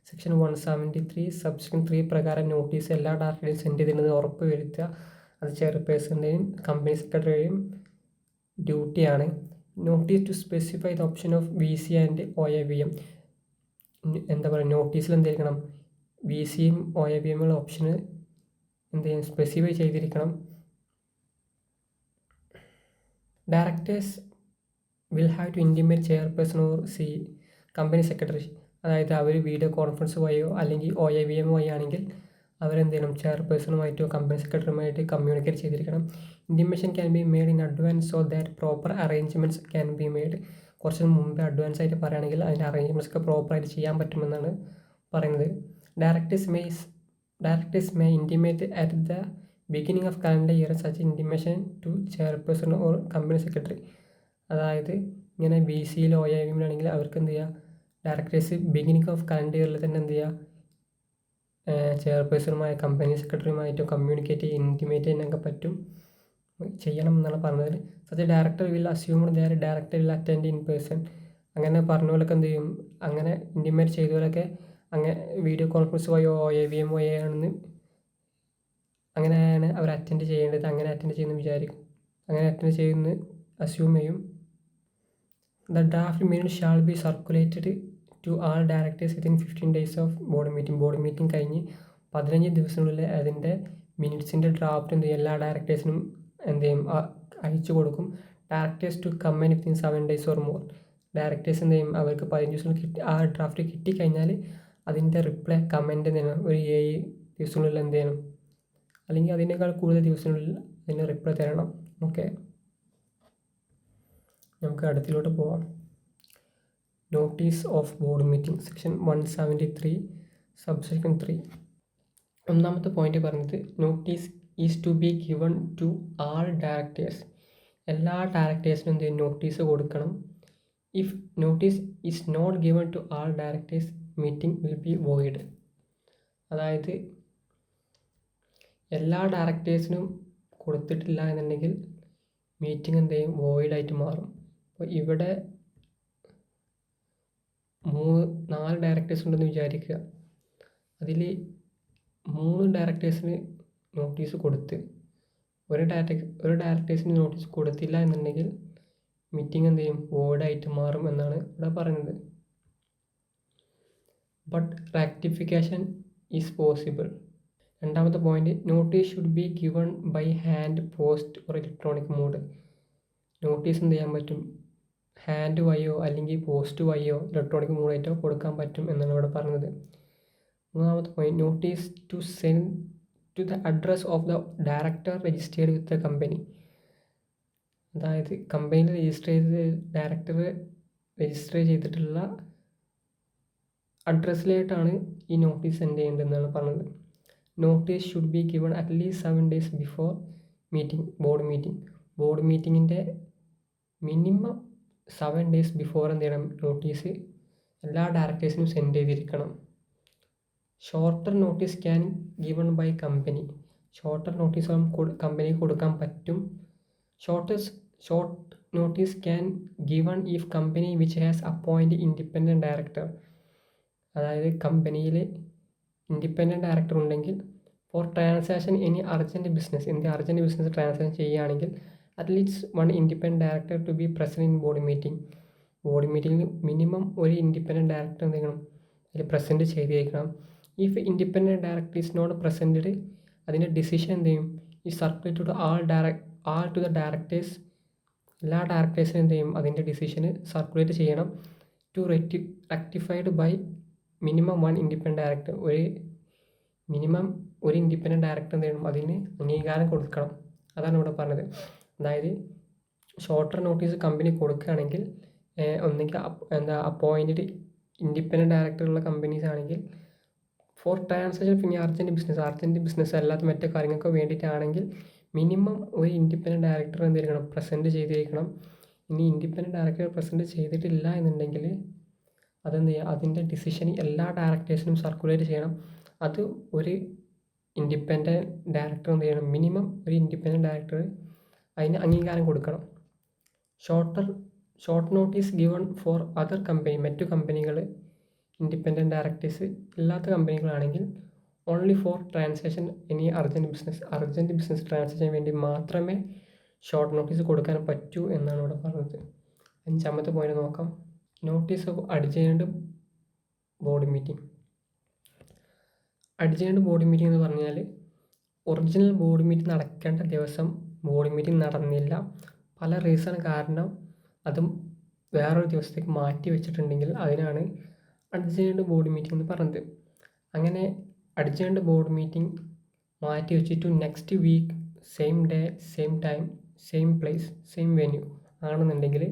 S1: Section 173 subsection 3 പ്രകാരം നോട്ടീസ് എല്ലാ ഡയറക്ടറേയും സെൻഡ് ചെയ്തിട്ടുണ്ടെന്ന് ഉറപ്പ് വരുത്തുക. അത് ചെയർപേഴ്സൻ്റെയും കമ്പനി സെക്രട്ടറിയുടെയും ഡ്യൂട്ടിയാണ്. Notice to specify the option of VC and OAVM, എന്താ പറയുക, നോട്ടീസിൽ എന്തായിരിക്കണം, VCയും OAVM ഓപ്ഷന് എന്ത് ചെയ്യണം, സ്പെസിഫൈ ചെയ്തിരിക്കണം. Directors will have to intimate chairperson or company secretary, അതായത് അവർ വീഡിയോ കോൺഫറൻസ് വഴിയോ അല്ലെങ്കിൽ OAVM വഴി ആണെങ്കിൽ അവരെന്ത് ചെയ്യണം, ചെയർപേഴ്സണുമായിട്ടോ കമ്പനി സെക്രട്ടറിയുമായിട്ട് കമ്മ്യൂണിക്കേറ്റ് ചെയ്തിരിക്കണം. Intimation can be made in advance so that proper arrangements can be made, കുറച്ച് മുമ്പേ അഡ്വാൻസ് ആയിട്ട് പറയുകയാണെങ്കിൽ അതിൻ്റെ അറേഞ്ച്മെൻറ്റ്സ് ഒക്കെ പ്രോപ്പറായിട്ട് ചെയ്യാൻ പറ്റുമെന്നാണ് പറയുന്നത്. Directors may intimate at the beginning of calendar year such intimation to chairperson or company secretary, അതായത് ഇങ്ങനെ VCയിലോ OAVMലാണെങ്കിൽ അവർക്ക് എന്ത് ചെയ്യുക, ഡയറക്ടേഴ്സ് ബിഗിനിങ് ഓഫ് കലണ്ടർ ഇയറിൽ തന്നെ എന്ത് ചെയ്യുക, ചെയർപേഴ്സണുമായ കമ്പനി സെക്രട്ടറിയുമായിട്ടോ കമ്മ്യൂണിക്കേറ്റ് ഇൻറ്റിമേറ്റ് ചെയ്യാനൊക്കെ ചെയ്യണം എന്നാണ് പറഞ്ഞത്. Such director will assume that director will attend in person, അങ്ങനെ പറഞ്ഞ പോലൊക്കെ എന്ത് ചെയ്യും, അങ്ങനെ ഇൻറ്റിമേറ്റ് ചെയ്ത പോലൊക്കെ അങ്ങനെ വീഡിയോ കോൺഫറൻസ് വഴിയോ OAVM വഴിയാണെന്ന് അങ്ങനെയാണ് അവർ അറ്റൻഡ് ചെയ്യേണ്ടത്. അങ്ങനെ അറ്റൻഡ് ചെയ്യുന്നു വിചാരിക്കും, അങ്ങനെ അറ്റൻഡ് ചെയ്യുമെന്ന് അസ്യൂം ചെയ്യും. The draft minutes shall be circulated to all directors within 15 days of board meeting കഴിഞ്ഞ് 15 ദിവസത്തിനുള്ളിൽ അതിൻ്റെ മിനിറ്റ്സിൻ്റെ ഡ്രാഫ്റ്റ് എന്ത് ചെയ്യും, എല്ലാ ഡയറക്ടേഴ്സിനും എന്ത് ചെയ്യും, അയച്ചു കൊടുക്കും. Directors to comment within 7 days or more, directors എന്ത് ചെയ്യും, അവർക്ക് 15 ദിവസം ആ ഡ്രാഫ്റ്റ് കിട്ടിക്കഴിഞ്ഞാൽ അതിൻ്റെ റിപ്ലൈ കമൻറ്റ് എന്ത് ചെയ്യണം, ഒരു 7 ദിവസത്തിനുള്ളിൽ എന്ത് ചെയ്യണം, അല്ലെങ്കിൽ അതിനേക്കാൾ കൂടുതൽ ദിവസത്തിനുള്ളിൽ അതിന് റിപ്ലൈ തരണം. ഓക്കെ, നമുക്ക് അടുത്തിലോട്ട് പോവാം. Notice of board meeting, section 173 subsection 3. ഒന്നാമത്തെ പോയിന്റ് പറഞ്ഞത് notice is to be given to all directors, എല്ലാ ഡയറക്ടേഴ്സിനും എന്ത് ചെയ്യും, നോട്ടീസ് കൊടുക്കണം. If notice is not given to all directors meeting will be void, അതായത് എല്ലാ ഡയറക്ടേഴ്സിനും കൊടുത്തിട്ടില്ല എന്നുണ്ടെങ്കിൽ മീറ്റിംഗ് എന്ത് ചെയ്യും, വോയിഡായിട്ട് മാറും. അപ്പോൾ ഇവിടെ 4 ഡയറക്ടേഴ്സ് ഉണ്ടെന്ന് വിചാരിക്കുക. അതിൽ 3 ഡയറക്ടേഴ്സിന് നോട്ടീസ് കൊടുത്ത് ഒരു ഡയറക്ടേഴ്സിന് നോട്ടീസ് കൊടുത്തില്ല എന്നുണ്ടെങ്കിൽ മീറ്റിംഗ് എന്ത് ചെയ്യും, വോയിഡായിട്ട് മാറും എന്നാണ് ഇവിടെ പറയുന്നത്. But rectification is possible. രണ്ടാമത്തെ point, notice should be given by hand, post or electronic mode. Notice എന്ത് ചെയ്യാൻ പറ്റും, ഹാൻഡ് വഴിയോ അല്ലെങ്കിൽ പോസ്റ്റ് വഴിയോ ഇലക്ട്രോണിക് മോഡായിട്ടോ കൊടുക്കാൻ പറ്റും എന്നാണ് ഇവിടെ പറഞ്ഞത്. മൂന്നാമത്തെ point, notice to send to the address of the director registered with the company, അതായത് കമ്പനിയിൽ ഡയറക്ടർ രജിസ്റ്റർ ചെയ്തിട്ടുള്ള അഡ്രസ്സിലായിട്ടാണ് ഈ നോട്ടീസ് സെൻഡ് ചെയ്യേണ്ടതെന്നാണ് പറഞ്ഞത്. Notice should be given at least 7 days before board മീറ്റിങ്ങിൻ്റെ മിനിമം 7 days ബിഫോർ എന്ത് ചെയ്യണം, നോട്ടീസ് എല്ലാ ഡയറക്ടേഴ്സിനും സെൻഡ് ചെയ്തിരിക്കണം. Shorter notice can given by company, shorter notice കമ്പനിക്ക് കൊടുക്കാൻ പറ്റും. Short notice can given if company which has appoint independent director, അതായത് കമ്പനിയിൽ ഇൻഡിപെൻഡൻറ്റ് ഡയറക്ടർ ഉണ്ടെങ്കിൽ for transaction any urgent business transaction ചെയ്യുകയാണെങ്കിൽ at least 1 independent director to be present in board മീറ്റിംഗിൽ minimum ഒരു independent director എന്ത് ചെയ്യണം, അതിൽ പ്രസൻറ്റ് ചെയ്തിരിക്കണം. If independent director is not presented, അതിൻ്റെ ഡിസിഷൻ എന്ത് ചെയ്യും, ഈ circulate to all to the directors, എല്ലാ ഡയറക്ടേഴ്സിനും എന്ത് ചെയ്യും, അതിൻ്റെ ഡിസിഷന് സർക്കുലേറ്റ് ചെയ്യണം. To rectified by minimum 1 independent director. Minimum ഒരു ഇൻഡിപെൻഡൻറ്റ് ഡയറക്ടർ എന്ത് ചെയ്യണം, അതിന് അംഗീകാരം കൊടുക്കണം. അതാണ് ഇവിടെ പറഞ്ഞത്. അതായത് ഷോർട്ടർ നോട്ടീസ് കമ്പനി കൊടുക്കുകയാണെങ്കിൽ ഒന്നെങ്കിൽ അപ്പോയിൻറ്റഡ് ഇൻഡിപെൻഡൻറ്റ് ഡയറക്ടറുള്ള കമ്പനീസ് ആണെങ്കിൽ ഫോർ ട്രാൻസാക്ഷൻ, പിന്നെ അർജൻറ്റ് ബിസിനസ് അല്ലാത്ത മറ്റു കാര്യങ്ങൾക്ക് വേണ്ടിയിട്ടാണെങ്കിൽ മിനിമം ഒരു ഇൻഡിപെൻഡൻറ്റ് ഡയറക്ടർ എന്തിരിക്കണം, പ്രസൻറ്റ് ചെയ്തിരിക്കണം. ഇനി ഇൻഡിപെൻഡൻറ്റ് ഡയറക്ടർ പ്രസൻറ്റ് ചെയ്തിട്ടില്ല എന്നുണ്ടെങ്കിൽ അതെന്ത് ചെയ്യുക, അതിൻ്റെ ഡിസിഷൻ എല്ലാ ഡയറക്ടേഴ്സിനും സർക്കുലേറ്റ് ചെയ്യണം. അത് ഒരു ഇൻഡിപെൻഡൻറ്റ് ഡയറക്ടർ എന്ത് ചെയ്യണം, മിനിമം ഒരു ഇൻഡിപെൻഡൻറ്റ് ഡയറക്ടർ അതിന് അംഗീകാരം കൊടുക്കണം. Short notice given for other company, മറ്റു കമ്പനികൾ ഇൻഡിപെൻഡൻറ്റ് ഡയറക്ടേഴ്സ് ഇല്ലാത്ത കമ്പനികളാണെങ്കിൽ ഓൺലി ഫോർ ട്രാൻസാക്ഷൻ ഇനി അർജൻറ്റ് ബിസിനസ് ട്രാൻസാക്ഷന് വേണ്ടി മാത്രമേ ഷോർട്ട് നോട്ടീസ് കൊടുക്കാൻ പറ്റൂ എന്നാണ് ഇവിടെ പറഞ്ഞത്. 5ാമത്തെ പോയിന്റ് നോക്കാം. Notice of adjourned board meeting. Adjourned board meeting എന്ന് പറഞ്ഞാൽ ഒറിജിനൽ ബോർഡ് മീറ്റിംഗ് നടക്കേണ്ട ദിവസം ബോർഡ് മീറ്റിംഗ് നടന്നില്ല, പല റീസൺ കാരണം അതും വേറൊരു ദിവസത്തേക്ക് മാറ്റി വെച്ചിട്ടുണ്ടെങ്കിൽ അതിനാണ് അഡ്ജേൺഡ് ബോർഡ് മീറ്റിംഗ് എന്ന് പറയുന്നത്. അങ്ങനെ അഡ്ജേൺഡ് ബോർഡ് മീറ്റിംഗ് മാറ്റി വെച്ചിട്ട് next week same day same time same place same venue ആണെന്നുണ്ടെങ്കിൽ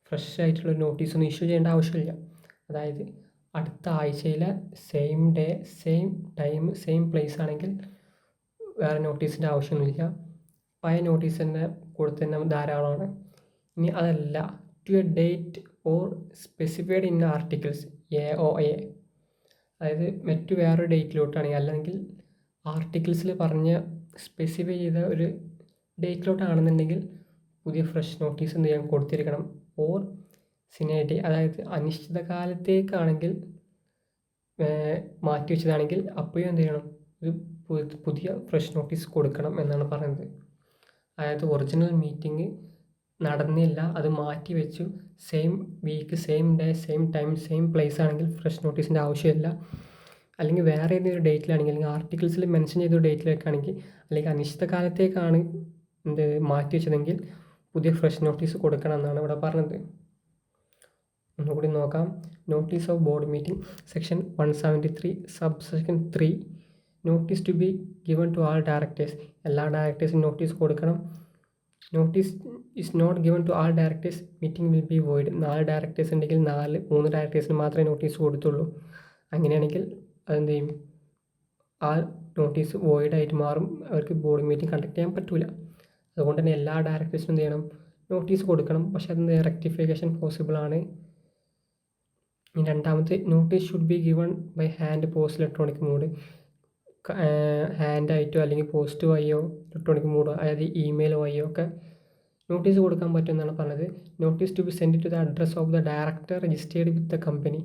S1: ഫ്രഷ് ആയിട്ടുള്ള നോട്ടീസൊന്നും ഇഷ്യൂ ചെയ്യേണ്ട ആവശ്യമില്ല. അതായത് അടുത്ത ആഴ്ചയിലെ same day same time same place ആണെങ്കിൽ വേറെ നോട്ടീസിൻ്റെ ആവശ്യമൊന്നുമില്ല, പഴയ നോട്ടീസ് തന്നെ കൊടുത്ത് തന്നെ ധാരാളമാണ്. ഇനി അതല്ല, to a date or specified in articles AOA, അതായത് മറ്റു വേറൊരു ഡേറ്റിലോട്ടാണെങ്കിൽ അല്ലെങ്കിൽ ആർട്ടിക്കിൾസിൽ പറഞ്ഞ സ്പെസിഫൈ ചെയ്ത ഒരു ഡേറ്റിലോട്ടാണെന്നുണ്ടെങ്കിൽ പുതിയ ഫ്രഷ് നോട്ടീസ് എന്ത് ചെയ്യാൻ കൊടുത്തിരിക്കണം. ഓർ സിനേറ്റി, അതായത് അനിശ്ചിതകാലത്തേക്കാണെങ്കിൽ മാറ്റി വെച്ചതാണെങ്കിൽ അപ്പോഴും എന്ത് ചെയ്യണം, ഒരു പുതിയ ഫ്രഷ് നോട്ടീസ് കൊടുക്കണം എന്നാണ് പറയുന്നത്. അതായത് ഒറിജിനൽ മീറ്റിംഗ് നടന്നില്ല, അത് മാറ്റി വെച്ചു, same week same day same time same place ആണെങ്കിൽ ഫ്രഷ് നോട്ടീസിൻ്റെ ആവശ്യമില്ല. അല്ലെങ്കിൽ വേറെ ഏതെങ്കിലും ഡേറ്റിലാണെങ്കിൽ, അല്ലെങ്കിൽ ആർട്ടിക്കിൾസിൽ മെൻഷൻ ചെയ്ത ഡേറ്റിലേക്കാണെങ്കിൽ, അല്ലെങ്കിൽ അനിശ്ചിതകാലത്തേക്കാണ് മാറ്റി വെച്ചതെങ്കിൽ പുതിയ ഫ്രഷ് നോട്ടീസ് കൊടുക്കണം എന്നാണ് ഇവിടെ പറഞ്ഞത്. ഒന്നുകൂടി നോക്കാം. Notice of board meeting section 173 subsection 3. Notice to be given to all directors, എല്ലാ ഡയറക്ടേഴ്സിനും നോട്ടീസ് കൊടുക്കണം. Notice is not given to all directors meeting will be void. 4 directors ഉണ്ടെങ്കിൽ 3 ഡയറക്ടേഴ്സിന് മാത്രമേ നോട്ടീസ് കൊടുത്തുള്ളൂ. അങ്ങനെയാണെങ്കിൽ അതെന്ത് ചെയ്യും, ആ നോട്ടീസ് വോയിഡായിട്ട് മാറും, അവർക്ക് ബോർഡ് മീറ്റിംഗ് കണ്ടക്ട് ചെയ്യാൻ പറ്റില്ല. അതുകൊണ്ട് തന്നെ എല്ലാ ഡയറക്ടേഴ്സിനും എന്ത് ചെയ്യണം, നോട്ടീസ് കൊടുക്കണം. പക്ഷേ അതിൻ്റെ റെക്ടിഫിക്കേഷൻ പോസിബിൾ ആണ്. ഇനി 2ാമത്തെ, notice should be given by hand post electronic mode. ഹാൻഡായിട്ടോ അല്ലെങ്കിൽ പോസ്റ്റ് വഴിയോ ഇലക്ട്രോണിക് മോഡോ, അതായത് ഇമെയിൽ വഴിയോ ഒക്കെ നോട്ടീസ് കൊടുക്കാൻ പറ്റുമെന്നാണ് പറഞ്ഞത്. Notice to be send to the address of the director registered with the company.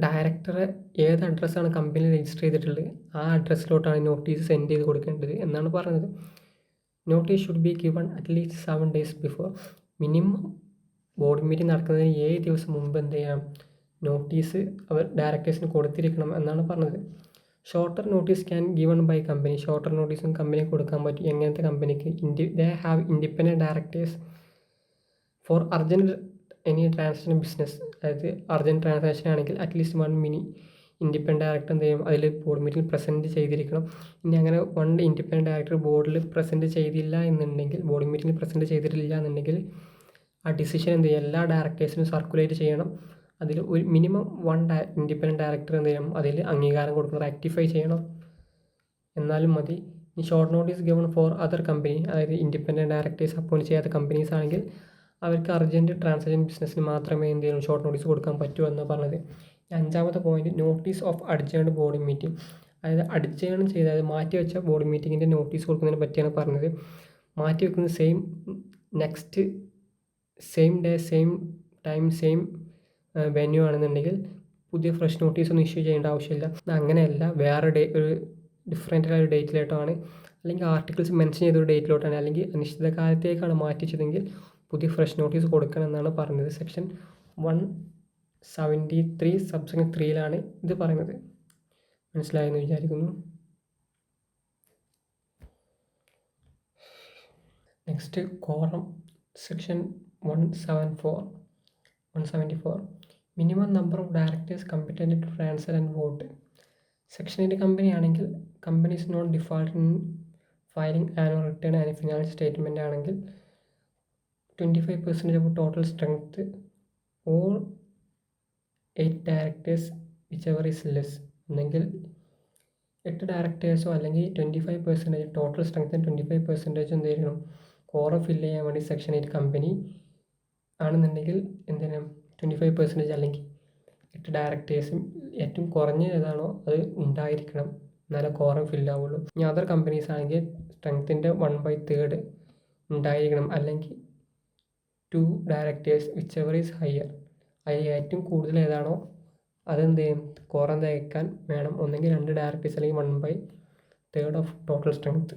S1: ഡയറക്ടറെ ഏത് അഡ്രസ്സാണ് കമ്പനി രജിസ്റ്റർ ചെയ്തിട്ടുള്ളത് ആ അഡ്രസ്സിലോട്ടാണ് നോട്ടീസ് സെൻഡ് ചെയ്ത് കൊടുക്കേണ്ടത് എന്നാണ് പറഞ്ഞത്. Notice should be given at least 7 days before. Minimum board meeting നടക്കുന്നതിന് 7 ദിവസം മുമ്പ് എന്ത് ചെയ്യണം, നോട്ടീസ് അവർ ഡയറക്ടേഴ്സിന് കൊടുത്തിരിക്കണം എന്നാണ് പറഞ്ഞത്. Shorter notice can given by company. Shorter നോട്ടീസും കമ്പനിക്ക് കൊടുക്കാൻ പറ്റും. എങ്ങനത്തെ കമ്പനിക്ക്? They have independent directors for urgent any transaction business. അതായത് അർജൻറ്റ് ട്രാൻസാക്ഷൻ ആണെങ്കിൽ അറ്റ്ലീസ്റ്റ് 1 മിനി ഇൻഡിപെൻഡൻറ്റ് ഡയറക്ടർ എന്ത് ചെയ്യും, അതിൽ ബോർഡ് മീറ്റിംഗ് പ്രസൻറ്റ് ചെയ്തിരിക്കണം. ഇനി അങ്ങനെ 1 ഇൻഡിപെൻഡൻറ്റ് ഡയറക്ടർ ബോർഡിൽ പ്രസൻറ്റ് ചെയ്തില്ല എന്നുണ്ടെങ്കിൽ, ബോർഡ് മീറ്റിംഗ് പ്രസൻറ്റ് ചെയ്തിട്ടില്ല എന്നുണ്ടെങ്കിൽ ആ ഡിസിഷൻ എന്ത് ചെയ്യും, എല്ലാ ഡയറക്ടേഴ്സിനും സർക്കുലേറ്റ് ചെയ്യണം. അതിൽ ഒരു മിനിമം 1 ഇൻഡിപെൻഡൻറ്റ് ഡയറക്ടർ എന്ത് ചെയ്യണം, അതിൽ അംഗീകാരം കൊടുക്കണം, റെക്ടിഫൈ ചെയ്യണം എന്നാലും മതി. ഈ short notice given for other company, അതായത് ഇൻഡിപെൻഡൻറ്റ് ഡയറക്ടേഴ്സ് അപ്പോയിൻറ്റ് ചെയ്യാത്ത കമ്പനീസ് ആണെങ്കിൽ അവർക്ക് അർജൻറ്റ് ട്രാൻസാക്ഷൻ ബിസിനസ്സിന് മാത്രമേ എന്ത് ചെയ്യണം, ഷോർട്ട് നോട്ടീസ് കൊടുക്കാൻ പറ്റൂ എന്നാണ് പറഞ്ഞത്. 5ാമത്തെ point, notice of adjourned board meeting. അതായത് അഡ്ജേൺ ചെയ്ത്, അതായത് മാറ്റി വെച്ച ബോർഡ് മീറ്റിങ്ങിൻ്റെ നോട്ടീസ് കൊടുക്കുന്നതിനെ പറ്റിയാണ് പറഞ്ഞത്. മാറ്റി വെക്കുന്നത് next same day same time same venue ആണെന്നുണ്ടെങ്കിൽ പുതിയ ഫ്രഷ് നോട്ടീസൊന്നും ഇഷ്യൂ ചെയ്യേണ്ട ആവശ്യമില്ല. അങ്ങനെയല്ല, വേറെ ഒരു ഡിഫറെൻ്റ് ആയ ഒരു ഡേറ്റിലോട്ടാണ്, അല്ലെങ്കിൽ ആർട്ടിക്കിൾസ് മെൻഷൻ ചെയ്തൊരു ഡേറ്റിലോട്ടാണ്, അല്ലെങ്കിൽ അനിശ്ചിതകാലത്തേക്കാണ് മാറ്റിച്ചതെങ്കിൽ പുതിയ ഫ്രഷ് നോട്ടീസ് കൊടുക്കണം എന്നാണ് പറഞ്ഞത്. സെക്ഷൻ 173 സബ്സെക്ഷൻ 3 ഇത് പറയുന്നത്. മനസ്സിലായെന്ന് വിചാരിക്കുന്നു. Next, quorum. Section 174 174. Minimum number of directors competent to transfer and vote. Section 8 company ആണെങ്കിൽ company is not default in filing annual return and financial statement ആണെങ്കിൽ 25% of total strength or 8 directors whichever is less. ഒന്നെങ്കിൽ 8 ഡയറക്ടേഴ്സോ അല്ലെങ്കിൽ 25% total സ്ട്രെങ്ത്തിന് 25% എന്ത് ചെയ്യണം, quorum fill ചെയ്യാൻ വേണ്ടി section 8 company ആണെന്നുണ്ടെങ്കിൽ എന്ത് ചെയ്യണം, 25% അല്ലെങ്കിൽ 8 ഡയറക്ടേഴ്സും ഏറ്റവും കുറഞ്ഞ ഏതാണോ അത് ഉണ്ടായിരിക്കണം, എന്നാലേ കോറം ഫില്ലാവുള്ളൂ. ഇനി അതർ കമ്പനീസ് ആണെങ്കിൽ സ്ട്രെങ്ത്തിൻ്റെ 1/3 ഉണ്ടായിരിക്കണം, അല്ലെങ്കിൽ 2 directors whichever is higher, അതിൽ ഏറ്റവും കൂടുതൽ ഏതാണോ അതെന്ത് ചെയ്യും, കോറം തയ്ക്കാൻ വേണം. ഒന്നെങ്കിൽ 2 ഡയറക്ടേഴ്സ് അല്ലെങ്കിൽ 1/3 ഓഫ് ടോട്ടൽ സ്ട്രെങ്ത്.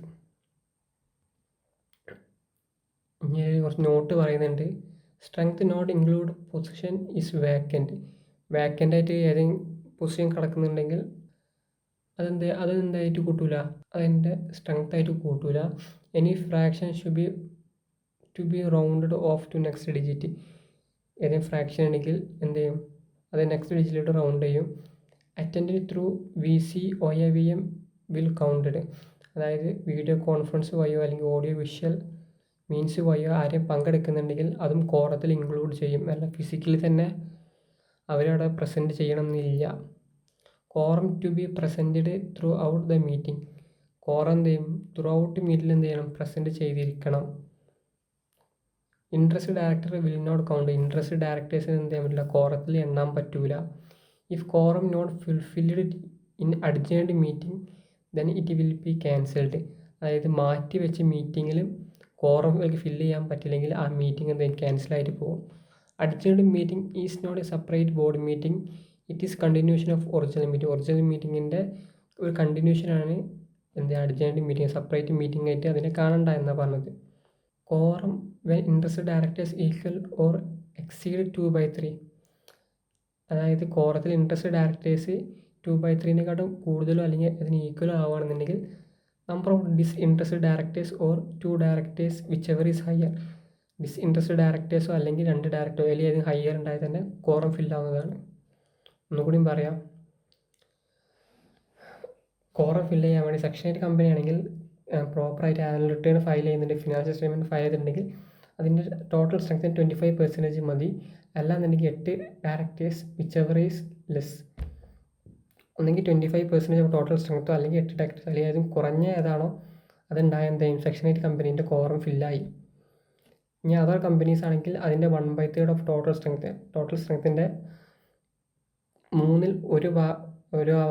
S1: ഇനി കുറച്ച് നോട്ട് പറയുന്നുണ്ട്. Strength not include position is vacant. വേക്കൻ്റായിട്ട് ഏതെങ്കിലും പൊസിഷൻ കിടക്കുന്നുണ്ടെങ്കിൽ അതെന്തായിട്ട് കൂട്ടൂല, അതിൻ്റെ സ്ട്രെങ്ത് ആയിട്ട് കൂട്ടൂല. Any fraction to be rounded off to next digit. ഏതെങ്കിലും ഫ്രാക്ഷൻ ഉണ്ടെങ്കിൽ എന്ത് ചെയ്യും, അത് നെക്സ്റ്റ് ഡിജിറ്റിലോട്ട് റൗണ്ട് ചെയ്യും. Attend through VC OAVM will counted. അതായത് വീഡിയോ കോൺഫറൻസ് വഴിയോ അല്ലെങ്കിൽ ഓഡിയോ വിഷ്വൽ മീൻസ് വഴിയോ ആരെയും പങ്കെടുക്കുന്നുണ്ടെങ്കിൽ അതും കോറത്തിൽ ഇൻക്ലൂഡ് ചെയ്യും. അല്ല ഫിസിക്കലി തന്നെ അവരവിടെ പ്രസൻറ്റ് ചെയ്യണമെന്നില്ല. Quorum to be presented throughout the meeting. Quorum എന്ത് ചെയ്യും, ത്രൂ ഔട്ട് മീറ്റിൽ എന്ത് ചെയ്യണം, പ്രസൻറ്റ് ചെയ്തിരിക്കണം. Interest director will not count. Interest ഡയറക്ടേഴ്സിന് എന്ത് ചെയ്യാൻ പറ്റില്ല, കോറത്തിൽ എണ്ണാൻ പറ്റൂല. If quorum not fulfilled in adjourned meeting then it will be cancelled. അതായത് മാറ്റി വെച്ച മീറ്റിങ്ങിലും കോറം ഫില്ല് ചെയ്യാൻ പറ്റില്ലെങ്കിൽ ആ മീറ്റിംഗ് എന്തെങ്കിലും ക്യാൻസലായിട്ട് പോകും. Adjourned meeting is not a separate board meeting, it is continuation of original meeting. Original മീറ്റിങ്ങിൻ്റെ ഒരു കണ്ടിന്യൂഷനാണ് എന്ത് അഡ്ജേൺഡ് മീറ്റിംഗ്. സെപ്പറേറ്റ് മീറ്റിംഗ് ആയിട്ട് അതിനെ കാണണ്ട എന്നാണ് പറഞ്ഞത്. Quorum when interested directors equal or exceed 2/3. അതായത് കോറത്തിൽ ഇൻട്രസ്റ്റഡ് ഡയറക്ടേഴ്സ് 2/3-നെക്കാട്ടും കൂടുതലോ അല്ലെങ്കിൽ അതിന് ഈക്വലോ ആവുകയാണെന്നുണ്ടെങ്കിൽ number of disinterested directors or 2 directors whichever is higher. Disinterested ഡയറക്ടേഴ്സോ അല്ലെങ്കിൽ 2 ഡയറക്ടറോ അല്ലെങ്കിൽ ഏത് ഹയർ ഉണ്ടായാൽ തന്നെ കോറം ഫില്ലാവുന്നതാണ്. ഒന്നുകൂടിയും പറയാം. കോറം ഫില്ല് ചെയ്യാൻ വേണ്ടി സെക്ഷൻ 8 കമ്പനി ആണെങ്കിൽ പ്രോപ്പറായിട്ട് ആനുവൽ റിട്ടേൺ ഫയൽ ചെയ്യുന്നുണ്ട്, ഫിനാൻഷ്യൽ സ്റ്റേറ്റ്മെൻറ്റ് ഫയൽ ചെയ്തിട്ടുണ്ടെങ്കിൽ അതിൻ്റെ ടോട്ടൽ സ്ട്രെങ്ത്തിന് 25% മതി. അല്ലാന്നുണ്ടെങ്കിൽ 8 directors whichever is less. ഒന്നെങ്കിൽ 25% ഓഫ് ടോട്ടൽ സ്ട്രെങ്ത്തോ അല്ലെങ്കിൽ 8 ഡയറക്ടേഴ്സ് അല്ലെങ്കിൽ അതും കുറഞ്ഞ ഏതാണോ അതുണ്ടായ എന്തെങ്കിലും സെക്ഷൻ 8 കമ്പനീൻ്റെ കോറം ഫില്ലായി. ഇനി അതർ കമ്പനീസ് ആണെങ്കിൽ അതിൻ്റെ 1/3 ഓഫ് ടോട്ടൽ സ്ട്രെങ്ത്തിൻ്റെ 1/3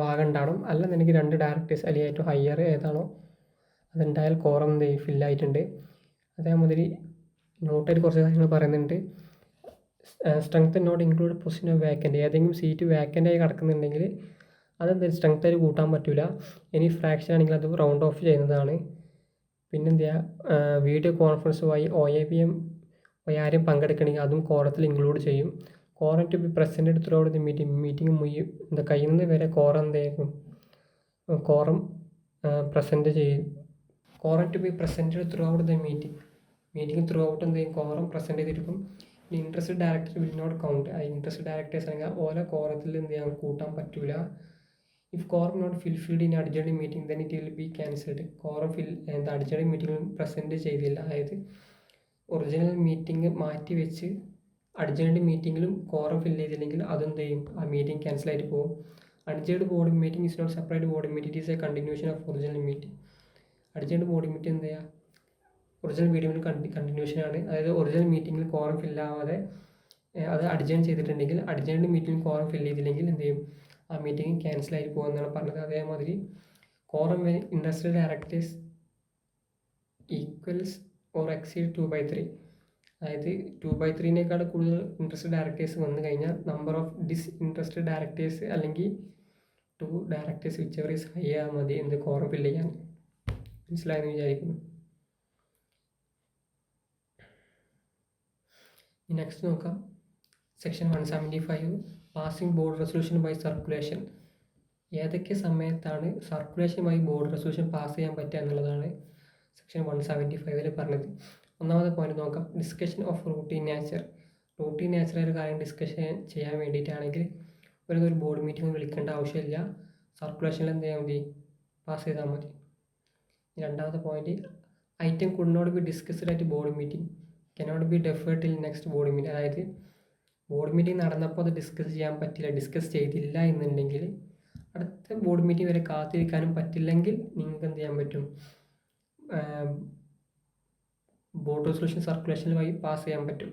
S1: ഭാഗം ഉണ്ടാവണം. അല്ലെന്നുണ്ടെങ്കിൽ 2 ഡയറക്ടേഴ്സ് അല്ലെങ്കിൽ ഏറ്റവും ഹയർ ഏതാണോ അതുണ്ടായാൽ കോറം എന്ത് ചെയ്യും, ഫില്ലായിട്ടുണ്ട്. അതേമാതിരി നോട്ടായിട്ട് കുറച്ച് കാര്യങ്ങൾ പറയുന്നുണ്ട്. Strength not include position of vacant. ഏതെങ്കിലും സീറ്റ് വേക്കൻ്റായി കിടക്കുന്നുണ്ടെങ്കിൽ അതെന്താ സ്ട്രെങ്ത്തായിട്ട് കൂട്ടാൻ പറ്റില്ല. ഇനി ഫ്രാക്ഷൻ ആണെങ്കിൽ അത് റൗണ്ട് ഓഫ് ചെയ്യുന്നതാണ്. പിന്നെന്ത് ചെയ്യുക, വീഡിയോ കോൺഫറൻസ് വഴി OAVM വഴി ആരും പങ്കെടുക്കണമെങ്കിൽ അതും കോറത്തിൽ ഇൻക്ലൂഡ് ചെയ്യും. Quorum to be presented throughout the meeting കഴിയുന്നത് വരെ കോറം എന്തായിരിക്കും, കോറം പ്രസൻറ്റ് ചെയ്യും. Quorum to be presented throughout the meeting throughout എന്ത് ചെയ്യും, കോറം പ്രസൻറ്റ് ചെയ്തിരിക്കും. Interested director will not count. ആ ഇൻട്രസ്റ്റഡ് ഡയറക്ടേഴ്സ് ആണെങ്കിൽ ഓരോ കോറത്തിൽ എന്ത് ചെയ്യാൻ കൂട്ടാൻ പറ്റൂല. If quorum not fulfilled in adjourned meeting then it will be cancelled. Quorum adjourned meeting present ചെയ്തില്ല, അതായത് ഒറിജിനൽ മീറ്റിംഗ് മാറ്റി വെച്ച് അഡ്ജേൺഡ് മീറ്റിങ്ങിലും കോറം ഫില്ല് ചെയ്തില്ലെങ്കിൽ അതെന്ത് ചെയ്യും, ആ മീറ്റിംഗ് ക്യാൻസലായിട്ട് പോകും. Adjourned board meeting is not separate board meeting, it is a continuation of original meeting. Adjourned board meeting എന്ത് ചെയ്യുക, ഒറിജിനൽ മീറ്റിംഗിൽ കണ്ടിന്യൂഷനാണ്. അതായത് ഒറിജിനൽ മീറ്റിംഗിൽ കോറം ഫില്ലാവാതെ അത് അഡ്ജേൺ ചെയ്തിട്ടുണ്ടെങ്കിൽ അഡ്ജേൺഡ് മീറ്റിംഗ് കോറം ഫില്ല് ചെയ്തില്ലെങ്കിൽ എന്ത് ചെയ്യും, ആ മീറ്റിംഗ് ക്യാൻസലായി പോകുമെന്നാണ് പറഞ്ഞത്. അതേമാതിരി quorum when interested directors equals or exceed 2/3. അതായത് 2/3-നേക്കാൾ കൂടുതൽ ഇൻട്രസ്റ്റഡ് ഡയറക്ടേഴ്സ് വന്നു കഴിഞ്ഞാൽ നമ്പർ ഓഫ് ഡിസ്ഇൻട്രസ്റ്റഡ് ഡയറക്ടേഴ്സ് അല്ലെങ്കിൽ 2 directors whichever is higher മതി എന്ത് കോറം ഫില്ല് ചെയ്യാൻ. മനസ്സിലായെന്ന് വിചാരിക്കുന്നു. നെക്സ്റ്റ് നോക്കാം. Section 175 passing board resolution by circulation. ഏതൊക്കെ സമയത്താണ് സർക്കുലേഷൻ വഴി ബോർഡ് റെസൊല്യൂഷൻ പാസ് ചെയ്യാൻ പറ്റുക എന്നുള്ളതാണ് സെക്ഷൻ 175 പറഞ്ഞത്. ഒന്നാമത്തെ പോയിന്റ് നോക്കാം. Discussion of routine nature. Routine natural ഒരു കാര്യം ഡിസ്കഷൻ ചെയ്യാൻ വേണ്ടിയിട്ടാണെങ്കിൽ ഒരു ബോർഡ് മീറ്റിംഗ് വിളിക്കേണ്ട ആവശ്യമില്ല. സർക്കുലേഷനിൽ എന്ത് ചെയ്യാൻ മതി, പാസ് ചെയ്താൽ മതി. രണ്ടാമത്തെ point, item could not be discussed at board meeting cannot be deferred till next board meeting. അതായത് ബോർഡ് മീറ്റിംഗ് നടന്നപ്പോൾ അത് ഡിസ്കസ് ചെയ്യാൻ പറ്റില്ല, ഡിസ്കസ് ചെയ്തില്ല എന്നുണ്ടെങ്കിൽ അടുത്ത ബോർഡ് മീറ്റിംഗ് വരെ കാത്തിരിക്കാനും പറ്റില്ലെങ്കിൽ നിങ്ങൾക്ക് എന്ത് ചെയ്യാൻ പറ്റും, ബോർഡ് റെസൊല്യൂഷൻ സർക്കുലേഷൻ വഴി പാസ് ചെയ്യാൻ പറ്റും.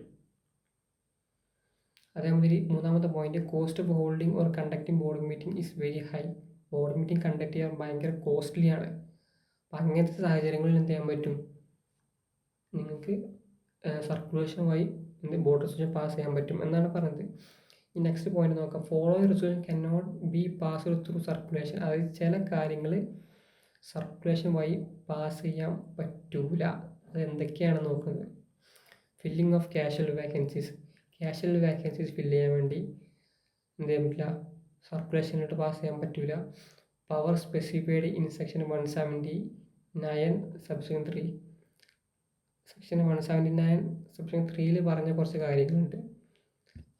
S1: അതേമാതിരി മൂന്നാമത്തെ point, cost of holding or conducting board meeting is very high. Board meeting conduct ചെയ്യാൻ ഭയങ്കര കോസ്റ്റ്ലിയാണ്. അപ്പം അങ്ങനത്തെ സാഹചര്യങ്ങളിൽ എന്ത് ചെയ്യാൻ പറ്റും, നിങ്ങൾക്ക് സർക്കുലേഷൻ വഴി ബോർഡ് റെസൊല്യൂഷൻ പാസ് ചെയ്യാൻ പറ്റും എന്നാണ് പറയുന്നത്. ഈ നെക്സ്റ്റ് പോയിന്റ് നോക്കാം. Following resolution can not be passed through circulation. അതായത് ചില കാര്യങ്ങൾ സർക്കുലേഷൻ വഴി പാസ് ചെയ്യാൻ പറ്റൂല. അത് എന്തൊക്കെയാണെന്ന് നോക്കുന്നത്. Filling of casual vacancies. Casual vacancies fill ചെയ്യാൻ വേണ്ടി എന്ത് ചെയ്യാൻ പറ്റില്ല, സർക്കുലേഷനിലോട്ട് പാസ് ചെയ്യാൻ പറ്റൂല. Power specified in section 179 subsection 3. Section 179 subsection 3 പറഞ്ഞ കുറച്ച് കാര്യങ്ങളുണ്ട്.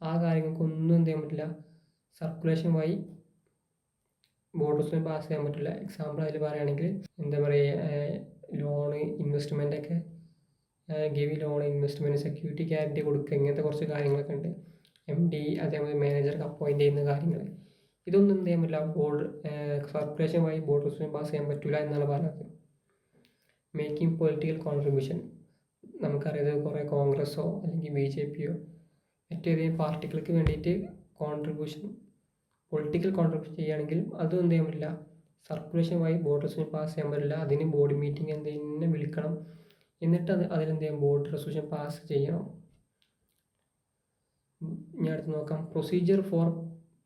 S1: ആ കാര്യങ്ങൾക്കൊന്നും എന്ത് ചെയ്യാൻ പറ്റില്ല, സർക്കുലേഷൻ വഴി ബോർഡ് റെസൊല്യൂഷൻ പാസ് ചെയ്യാൻ പറ്റില്ല. എക്സാമ്പിൾ അതിൽ പറയുകയാണെങ്കിൽ എന്താ പറയുക, ലോണ്, ഇൻവെസ്റ്റ്മെൻ്റ് ഒക്കെ give loan, investment, security guarantee കൊടുക്കുക, ഇങ്ങനത്തെ കുറച്ച് കാര്യങ്ങളൊക്കെ ഉണ്ട്. MD അതേപോലെ മാനേജർക്ക് അപ്പോയിൻറ്റ് ചെയ്യുന്ന കാര്യങ്ങൾ, ഇതൊന്നും എന്ത് ചെയ്യാൻ പറ്റില്ല, ബോർഡ് സർക്കുലേഷൻ വഴി ബോർഡ് റെസൊല്യൂഷൻ പാസ് ചെയ്യാൻ പറ്റില്ല എന്നാണ് പറയുന്നത്. Making political contribution. നമുക്കറിയാം കുറേ കോൺഗ്രസ്സോ അല്ലെങ്കിൽ BJPയോ മറ്റേതെങ്കിലും പാർട്ടികൾക്ക് വേണ്ടിയിട്ട് പൊളിറ്റിക്കൽ കോൺട്രിബ്യൂഷൻ ചെയ്യുകയാണെങ്കിൽ അതും എന്ത് ചെയ്യാൻ പറ്റില്ല, സർക്കുലേഷൻ വഴി ബോർഡ് റെസൊല്യൂഷൻ പാസ് ചെയ്യാൻ പറ്റില്ല. അതിന് ബോർഡ് മീറ്റിംഗ് എന്തെങ്കിലും വിളിക്കണം, എന്നിട്ട് അതിലെന്ത് ചെയ്യാം, ബോർഡ് റെസൊല്യൂഷൻ പാസ് ചെയ്യണം. ഇനി അടുത്ത് നോക്കാം, procedure for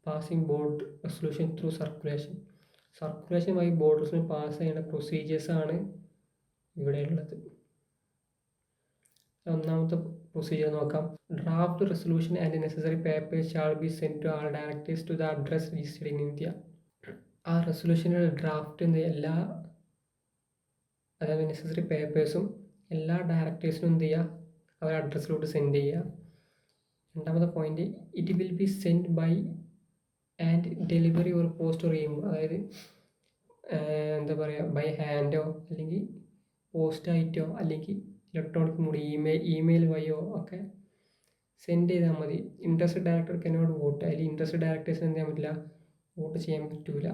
S1: passing board resolution through circulation. Circulation വഴി ബോർഡ് റെസൊല്യൂഷൻ പാസ് ചെയ്യുന്ന പ്രൊസീജിയേഴ്സാണ് ഇവിടെ ഉള്ളത്. ഒന്നാമത്തെ പ്രൊസീജിയർ നോക്കാം. Draft resolution and necessary papers shall be send to all directors to the address registered in India. ആ റെസൊല്യൂഷൻ്റെ ഡ്രാഫ്റ്റ് അതായത് നെസസറി പേപ്പേഴ്സും എല്ലാ ഡയറക്ടേഴ്സിനും എന്ത് ചെയ്യുക, അവർ അഡ്രസ്സിലോട്ട് സെൻഡ് ചെയ്യുക. രണ്ടാമത്തെ point, it will be send by and delivery or post or email. അതായത് എന്താ പറയുക, ബൈ ഹാൻഡോ അല്ലെങ്കിൽ പോസ്റ്റായിട്ടോ അല്ലെങ്കിൽ ഇലക്ട്രോണിക് മോഡ് ഇമെയിൽ വഴിയോ ഒക്കെ സെൻഡ് ചെയ്താൽ മതി. Interested director cannot vote. അതിൽ ഇൻട്രസ്റ്റഡ് ഡയറക്ടേഴ്സിന് എന്ത് ചെയ്യാൻ പറ്റില്ല, വോട്ട് ചെയ്യാൻ പറ്റൂല.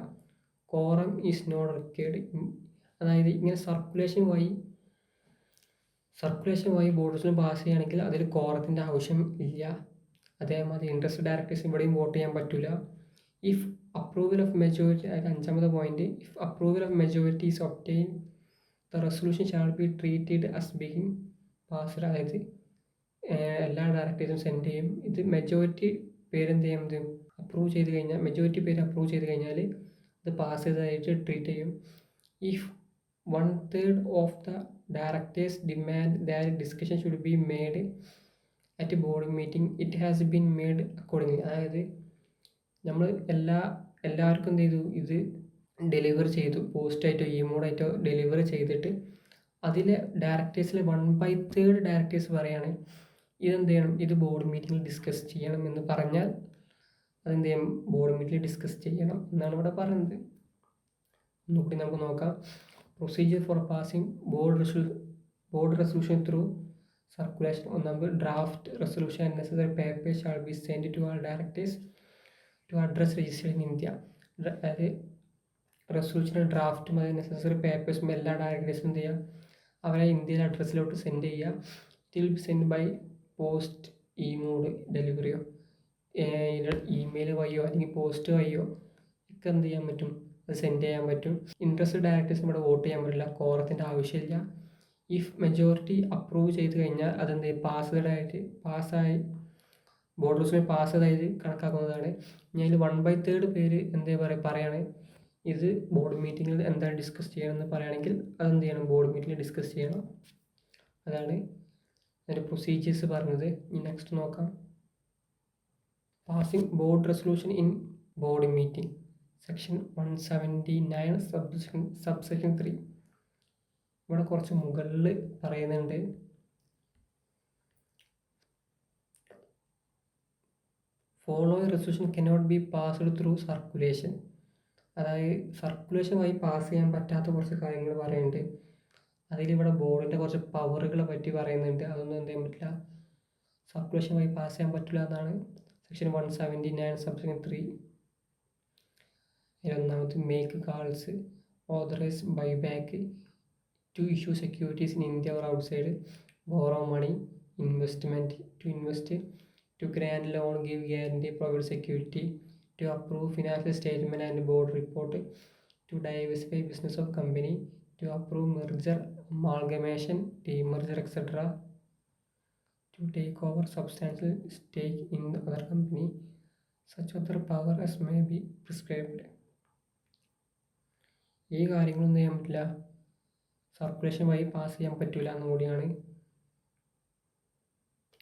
S1: Quorum is not required. അതായത് ഇങ്ങനെ സർക്കുലേഷൻ വഴി ബോർഡ് റെസൊല്യൂഷൻ പാസ് ചെയ്യുകയാണെങ്കിൽ അതിൽ കോറത്തിൻ്റെ ആവശ്യം ഇല്ല. അതേമാതിരി ഇൻട്രസ്റ്റഡ് ഡയറക്ടേഴ്സ് ഇവിടെയും വോട്ട് ചെയ്യാൻ പറ്റില്ല. ഇഫ് അപ്രൂവൽ ഓഫ് മെജോറിറ്റി, അതായത് അഞ്ചാമത്തെ point, if approval of majority is obtain the resolution shall be treated as being passed. അതായത് എല്ലാ ഡയറക്ടേഴ്സും സെൻഡ് ചെയ്യും. ഇത് മെജോറിറ്റി പേര് എന്ത് ചെയ്യും, അപ്രൂവ് ചെയ്ത് കഴിഞ്ഞാൽ, മെജോറിറ്റി പേര് അപ്രൂവ് ചെയ്ത് കഴിഞ്ഞാൽ ഇത് പാസ് ചെയ്തതായിട്ട് ട്രീറ്റ് ചെയ്യും. If 1/3 of the directors demand that discussion should be made at board meeting it has been made accordingly. അതായത് നമ്മൾ എല്ലാവർക്കും എന്ത് ചെയ്തു, ഇത് ഡെലിവർ ചെയ്തു, പോസ്റ്റായിട്ടോ ഇമോഡായിട്ടോ ഡെലിവർ ചെയ്തിട്ട് അതിലെ ഡയറക്ടേഴ്സിൽ 1/3 ഡയറക്ടേഴ്സ് പറയുകയാണ് ഇതെന്ത് ചെയ്യണം, ഇത് ബോർഡ് മീറ്റിങ്ങിൽ ഡിസ്കസ് ചെയ്യണം എന്ന് പറഞ്ഞാൽ അതെന്ത് ചെയ്യണം, ബോർഡ് മീറ്റിങ്ങിൽ ഡിസ്കസ് ചെയ്യണം എന്നാണ് ഇവിടെ പറയുന്നത്. ഒന്നുകൂടി നമുക്ക് നോക്കാം. Procedure for passing board resolution through circulation. ഒന്നാമത് draft resolution and necessary papers shall be send to all directors to address registered in India. അതായത് റെസൊല്യൂഷൻ്റെ ഡ്രാഫ്റ്റും അത് നെസസറി പേപ്പേഴ്സും എല്ലാ ഡയറക്ടേഴ്സും എന്ത് ചെയ്യുക, അവരെ ഇന്ത്യയിലെ അഡ്രസ്സിലോട്ട് സെൻഡ് ചെയ്യുക. It will be send by post, e mode ഡെലിവറിയോ ഇമെയിൽ വഴിയോ അല്ലെങ്കിൽ പോസ്റ്റ് വഴിയോ ഒക്കെ എന്ത് ചെയ്യാൻ പറ്റും, അത് സെൻഡ് ചെയ്യാൻ പറ്റും. ഇൻട്രസ്റ്റഡ് ഡയറക്ടേഴ്സിന് ഇവിടെ വോട്ട് ചെയ്യാൻ പറ്റില്ല, കോറത്തിൻ്റെ ആവശ്യമില്ല. ഇഫ് മെജോറിറ്റി അപ്രൂവ് ചെയ്ത് കഴിഞ്ഞാൽ അതെന്ത് പാസ്സായി ബോർഡ് റെസൊല്യൂഷൻ പാസ്സായത് കണക്കാക്കുന്നതാണ്. ഇനി അതിൽ 1/3 പേര് എന്താ പറയുകയാണ് ഇത് ബോർഡ് മീറ്റിങ്ങിൽ എന്താണ് ഡിസ്കസ് ചെയ്യണമെന്ന് പറയുകയാണെങ്കിൽ അതെന്ത് ചെയ്യണം, ബോർഡ് മീറ്റിങ്ങിൽ ഡിസ്കസ് ചെയ്യണം. അതാണ് അതിൻ്റെ പ്രൊസീജിയേഴ്സ് പറഞ്ഞത്. ഇനി നെക്സ്റ്റ് നോക്കാം. Passing board resolution in board meeting section 179 subsection 3. ഇവിടെ കുറച്ച് മുകളിൽ പറയുന്നുണ്ട്. Following resolution cannot be passed through circulation. അതായത് സർക്കുലേഷൻ വഴി പാസ് ചെയ്യാൻ പറ്റാത്ത കുറച്ച് കാര്യങ്ങൾ പറയുന്നുണ്ട്. അതിലിവിടെ ബോർഡിൻ്റെ കുറച്ച് പവറുകളെ പറ്റി പറയുന്നുണ്ട്. അതൊന്നും എന്ത് ചെയ്യാൻ പറ്റില്ല, സർക്കുലേഷൻ വഴി പാസ് ചെയ്യാൻ പറ്റില്ല എന്നാണ് സെക്ഷൻ 179 സബ്സെക്ഷൻ 3. ഒന്നാമത് make calls, authorise buyback, to issue securities in India or outside, borrow money, investment, to invest, to grant loan, give guarantee, provide security, to approve financial statement and board report, to diversify business of company, to approve merger, amalgamation, demerger, etc., to take over substantial stake in the other company, such other power as may be prescribed. ഈ കാര്യങ്ങളൊന്നും ചെയ്യാൻ പറ്റില്ല, circulation വഴി pass ചെയ്യാൻ പറ്റില്ല എന്നും കൂടിയാണ്.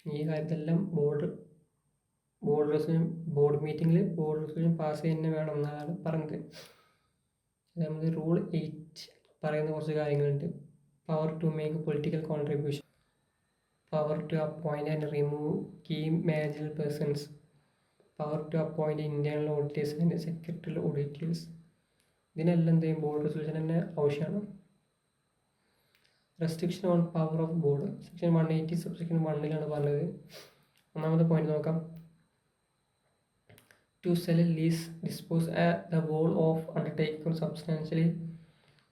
S1: ഈ കാര്യത്തിലെല്ലാം ബോർഡ് റെസൊല്യൂഷൻ, ബോർഡ് മീറ്റിങ്ങിൽ ബോർഡ് റെസൊല്യൂഷൻ പാസ് ചെയ്യുന്ന വേണം എന്നാണ് പറഞ്ഞത്. നമ്മൾ റൂൾ 8 പറയുന്ന കുറച്ച് കാര്യങ്ങളുണ്ട്. Power to make political contribution, power to appoint and remove key managerial persons, power to appoint internal auditors and secretarial auditors. ഇതിനെല്ലാം എന്ത് ചെയ്യും, ബോർഡ് റെസൊല്യൂഷൻ തന്നെ ആവശ്യമാണ്. Restriction on power of board, section 180 subsection 1 പറഞ്ഞത്. ഒന്നാമത്തെ പോയിന്റ് നോക്കാം. To sell, lease, dispose the whole of undertaking or substantially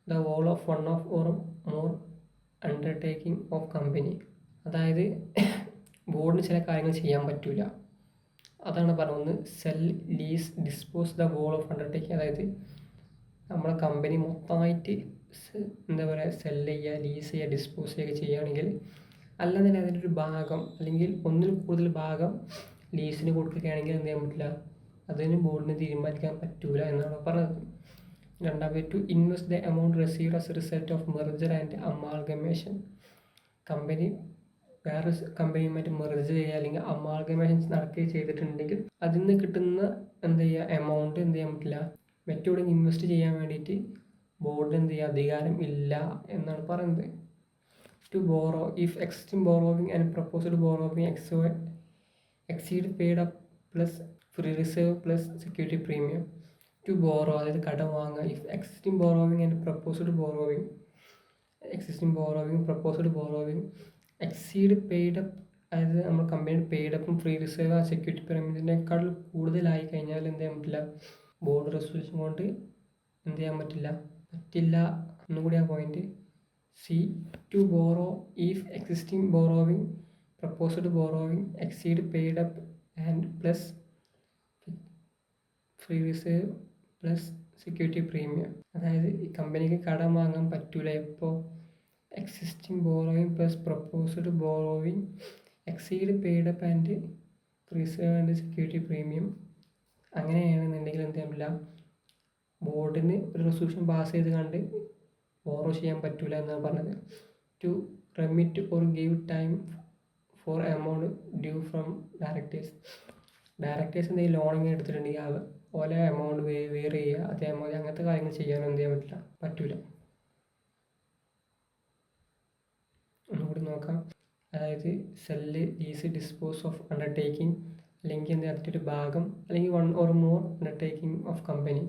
S1: the whole of one of or more undertaking of company. അതായത് ബോർഡിന് ചില കാര്യങ്ങൾ ചെയ്യാൻ പറ്റില്ല, അതാണ് പറയുന്നത്. Sell, lease, dispose the whole of undertaking. അതായത് നമ്മളെ കമ്പനി മൊത്തമായിട്ട് എന്താ പറയുക, സെല്ല് ചെയ്യുക, ലീസ് ചെയ്യുക, ഡിസ്പോസ് ചെയ്യുക ചെയ്യുകയാണെങ്കിൽ, അല്ലാതെ അതിൻ്റെ ഒരു ഭാഗം അല്ലെങ്കിൽ ഒന്നിൽ കൂടുതൽ ഭാഗം ലീസിന് കൊടുക്കുകയാണെങ്കിൽ എന്ത് ചെയ്യാൻ പറ്റില്ല, അതിന് ബോർഡിന് തീരുമാനിക്കാൻ പറ്റൂല എന്നാണ് പറഞ്ഞത്. രണ്ടാമത്, to invest the amount received as a result of merger and amalgamation. Company വേറെ കമ്പനിയുമായിട്ട് മെർജ് ചെയ്യുക അല്ലെങ്കിൽ അമാൽഗമേഷൻ നടക്കുകയും ചെയ്തിട്ടുണ്ടെങ്കിൽ അതിൽ നിന്ന് കിട്ടുന്ന എന്ത് ചെയ്യുക എമൗണ്ട് എന്ത് ചെയ്യാൻ പറ്റില്ല, മറ്റോടെ ഇൻവെസ്റ്റ് ചെയ്യാൻ വേണ്ടിയിട്ട് ബോർഡിന് എന്ത് ചെയ്യുക അധികാരം ഇല്ല എന്നാണ് പറയുന്നത്. To borrow, if existing borrowing and proposed borrowing exceed paid up plus free reserve plus security premium. To borrow, അതായത് കടം വാങ്ങുക. If existing borrowing and proposed borrowing, existing borrowing, proposed borrowing exceed paid up, അതായത് നമ്മൾ company paid അപ്പും free reserve ആ security പ്രീമിയത്തിനേക്കാൾ കൂടുതലായി കഴിഞ്ഞാൽ എന്ത് ചെയ്യാൻ പറ്റില്ല, ബോർഡ് റെസൊല്യൂഷൻ കൊണ്ട് എന്ത് ചെയ്യാൻ പറ്റില്ല എന്നുകൂടി ആ point. C, to borrow if existing borrowing, proposed borrowing exceed paid up and plus free reserve plus security premium. അതായത് ഈ കമ്പനിക്ക് കടം വാങ്ങാൻ പറ്റൂല എപ്പോൾ, existing borrowing plus proposed borrowing exceed paid up and reserve and security premium. അങ്ങനെയാണെന്നുണ്ടെങ്കിൽ എന്ത് ചെയ്യാൻ പറ്റില്ല, ബോർഡിന് ഒരു റെസൊല്യൂഷൻ പാസ് ചെയ്ത് കണ്ട് ബോറോ ചെയ്യാൻ പറ്റൂല എന്നാണ് പറഞ്ഞത്. To remit or give time for amount due from directors. Directors എന്തെങ്കിലും ലോണിങ് എടുത്തിട്ടുണ്ടെങ്കിൽ ഓലെ എമൗണ്ട് വേറെ ചെയ്യുക, അതേമാതിരി അങ്ങനത്തെ കാര്യങ്ങൾ ചെയ്യാനും എന്ത് ചെയ്യാൻ പറ്റൂല. ഒന്നുകൂടി നോക്കാം. അതായത് sell, lease, dispose of undertaking അല്ലെങ്കിൽ എന്താ അതിൻ്റെ ഒരു ഭാഗം അല്ലെങ്കിൽ one or more undertaking of company.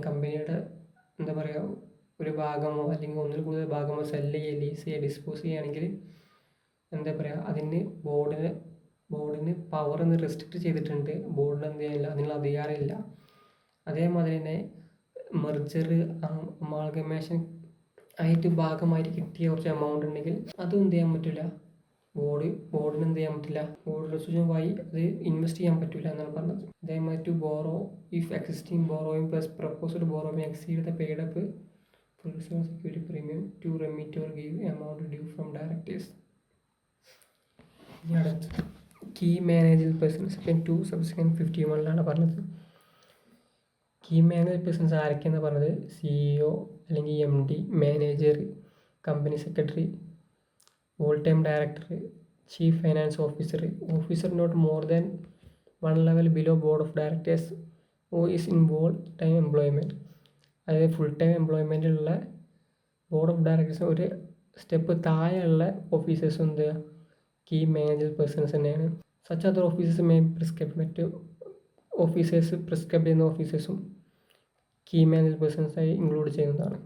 S1: കമ്പനിയുടെ എന്താ പറയുക ഒരു ഭാഗമോ അല്ലെങ്കിൽ ഒന്നിൽ കൂടുതൽ ഭാഗമോ സെല്ല് ചെയ്യുക, ലീസ് ചെയ്യുക, ഡിസ്പോസ് ചെയ്യുകയാണെങ്കിൽ എന്താ പറയുക അതിന് ബോർഡിന് പവർ ഒന്ന് റെസ്ട്രിക്റ്റ് ചെയ്തിട്ടുണ്ട്. ബോർഡിന് എന്ത് ചെയ്യാനില്ല, അതിനുള്ള അധികാരമില്ല. അതേമാതിരി തന്നെ മെർജർ, അമാൽഗമേഷൻ ആയിട്ട് ഭാഗമായിട്ട് കിട്ടിയ കുറച്ച് എമൗണ്ട് ഉണ്ടെങ്കിൽ അതും എന്ത് ചെയ്യാൻ പറ്റില്ല, ബോർഡിന് എന്ത് ചെയ്യാൻ പറ്റില്ല, ബോർഡ് റെസൊല്യൂഷൻ വഴി അത് ഇൻവെസ്റ്റ് ചെയ്യാൻ പറ്റില്ല എന്നാണ് പറഞ്ഞത്. അതേമാതിരി to borrow if existing borrowing plus proposed borrowing exceed the paid up full security premium. To remit or give amount due from directors. ഇനി അടുത്ത് key manager person section 2 subsection 51 പറഞ്ഞത്. കീ മാനേജർ പേഴ്സൺസ് ആരൊക്കെയെന്ന് പറഞ്ഞത്, CEO അല്ലെങ്കിൽ MD, manager, company secretary, whole time director, chief finance officer, officer not more than 1 level below board of directors who is in full time employment. അതായത് full time എംപ്ലോയ്മെൻറ്റിലുള്ള board of directors ഒരു step താഴെയുള്ള officers എന്ത് key manager persons തന്നെയാണ്. Such other officers may prescribe. മറ്റ് officers, prescribe ചെയ്യുന്ന ഓഫീസേഴ്സും key manage പേഴ്സൺസായി ഇൻക്ലൂഡ് ചെയ്യുന്നതാണ്.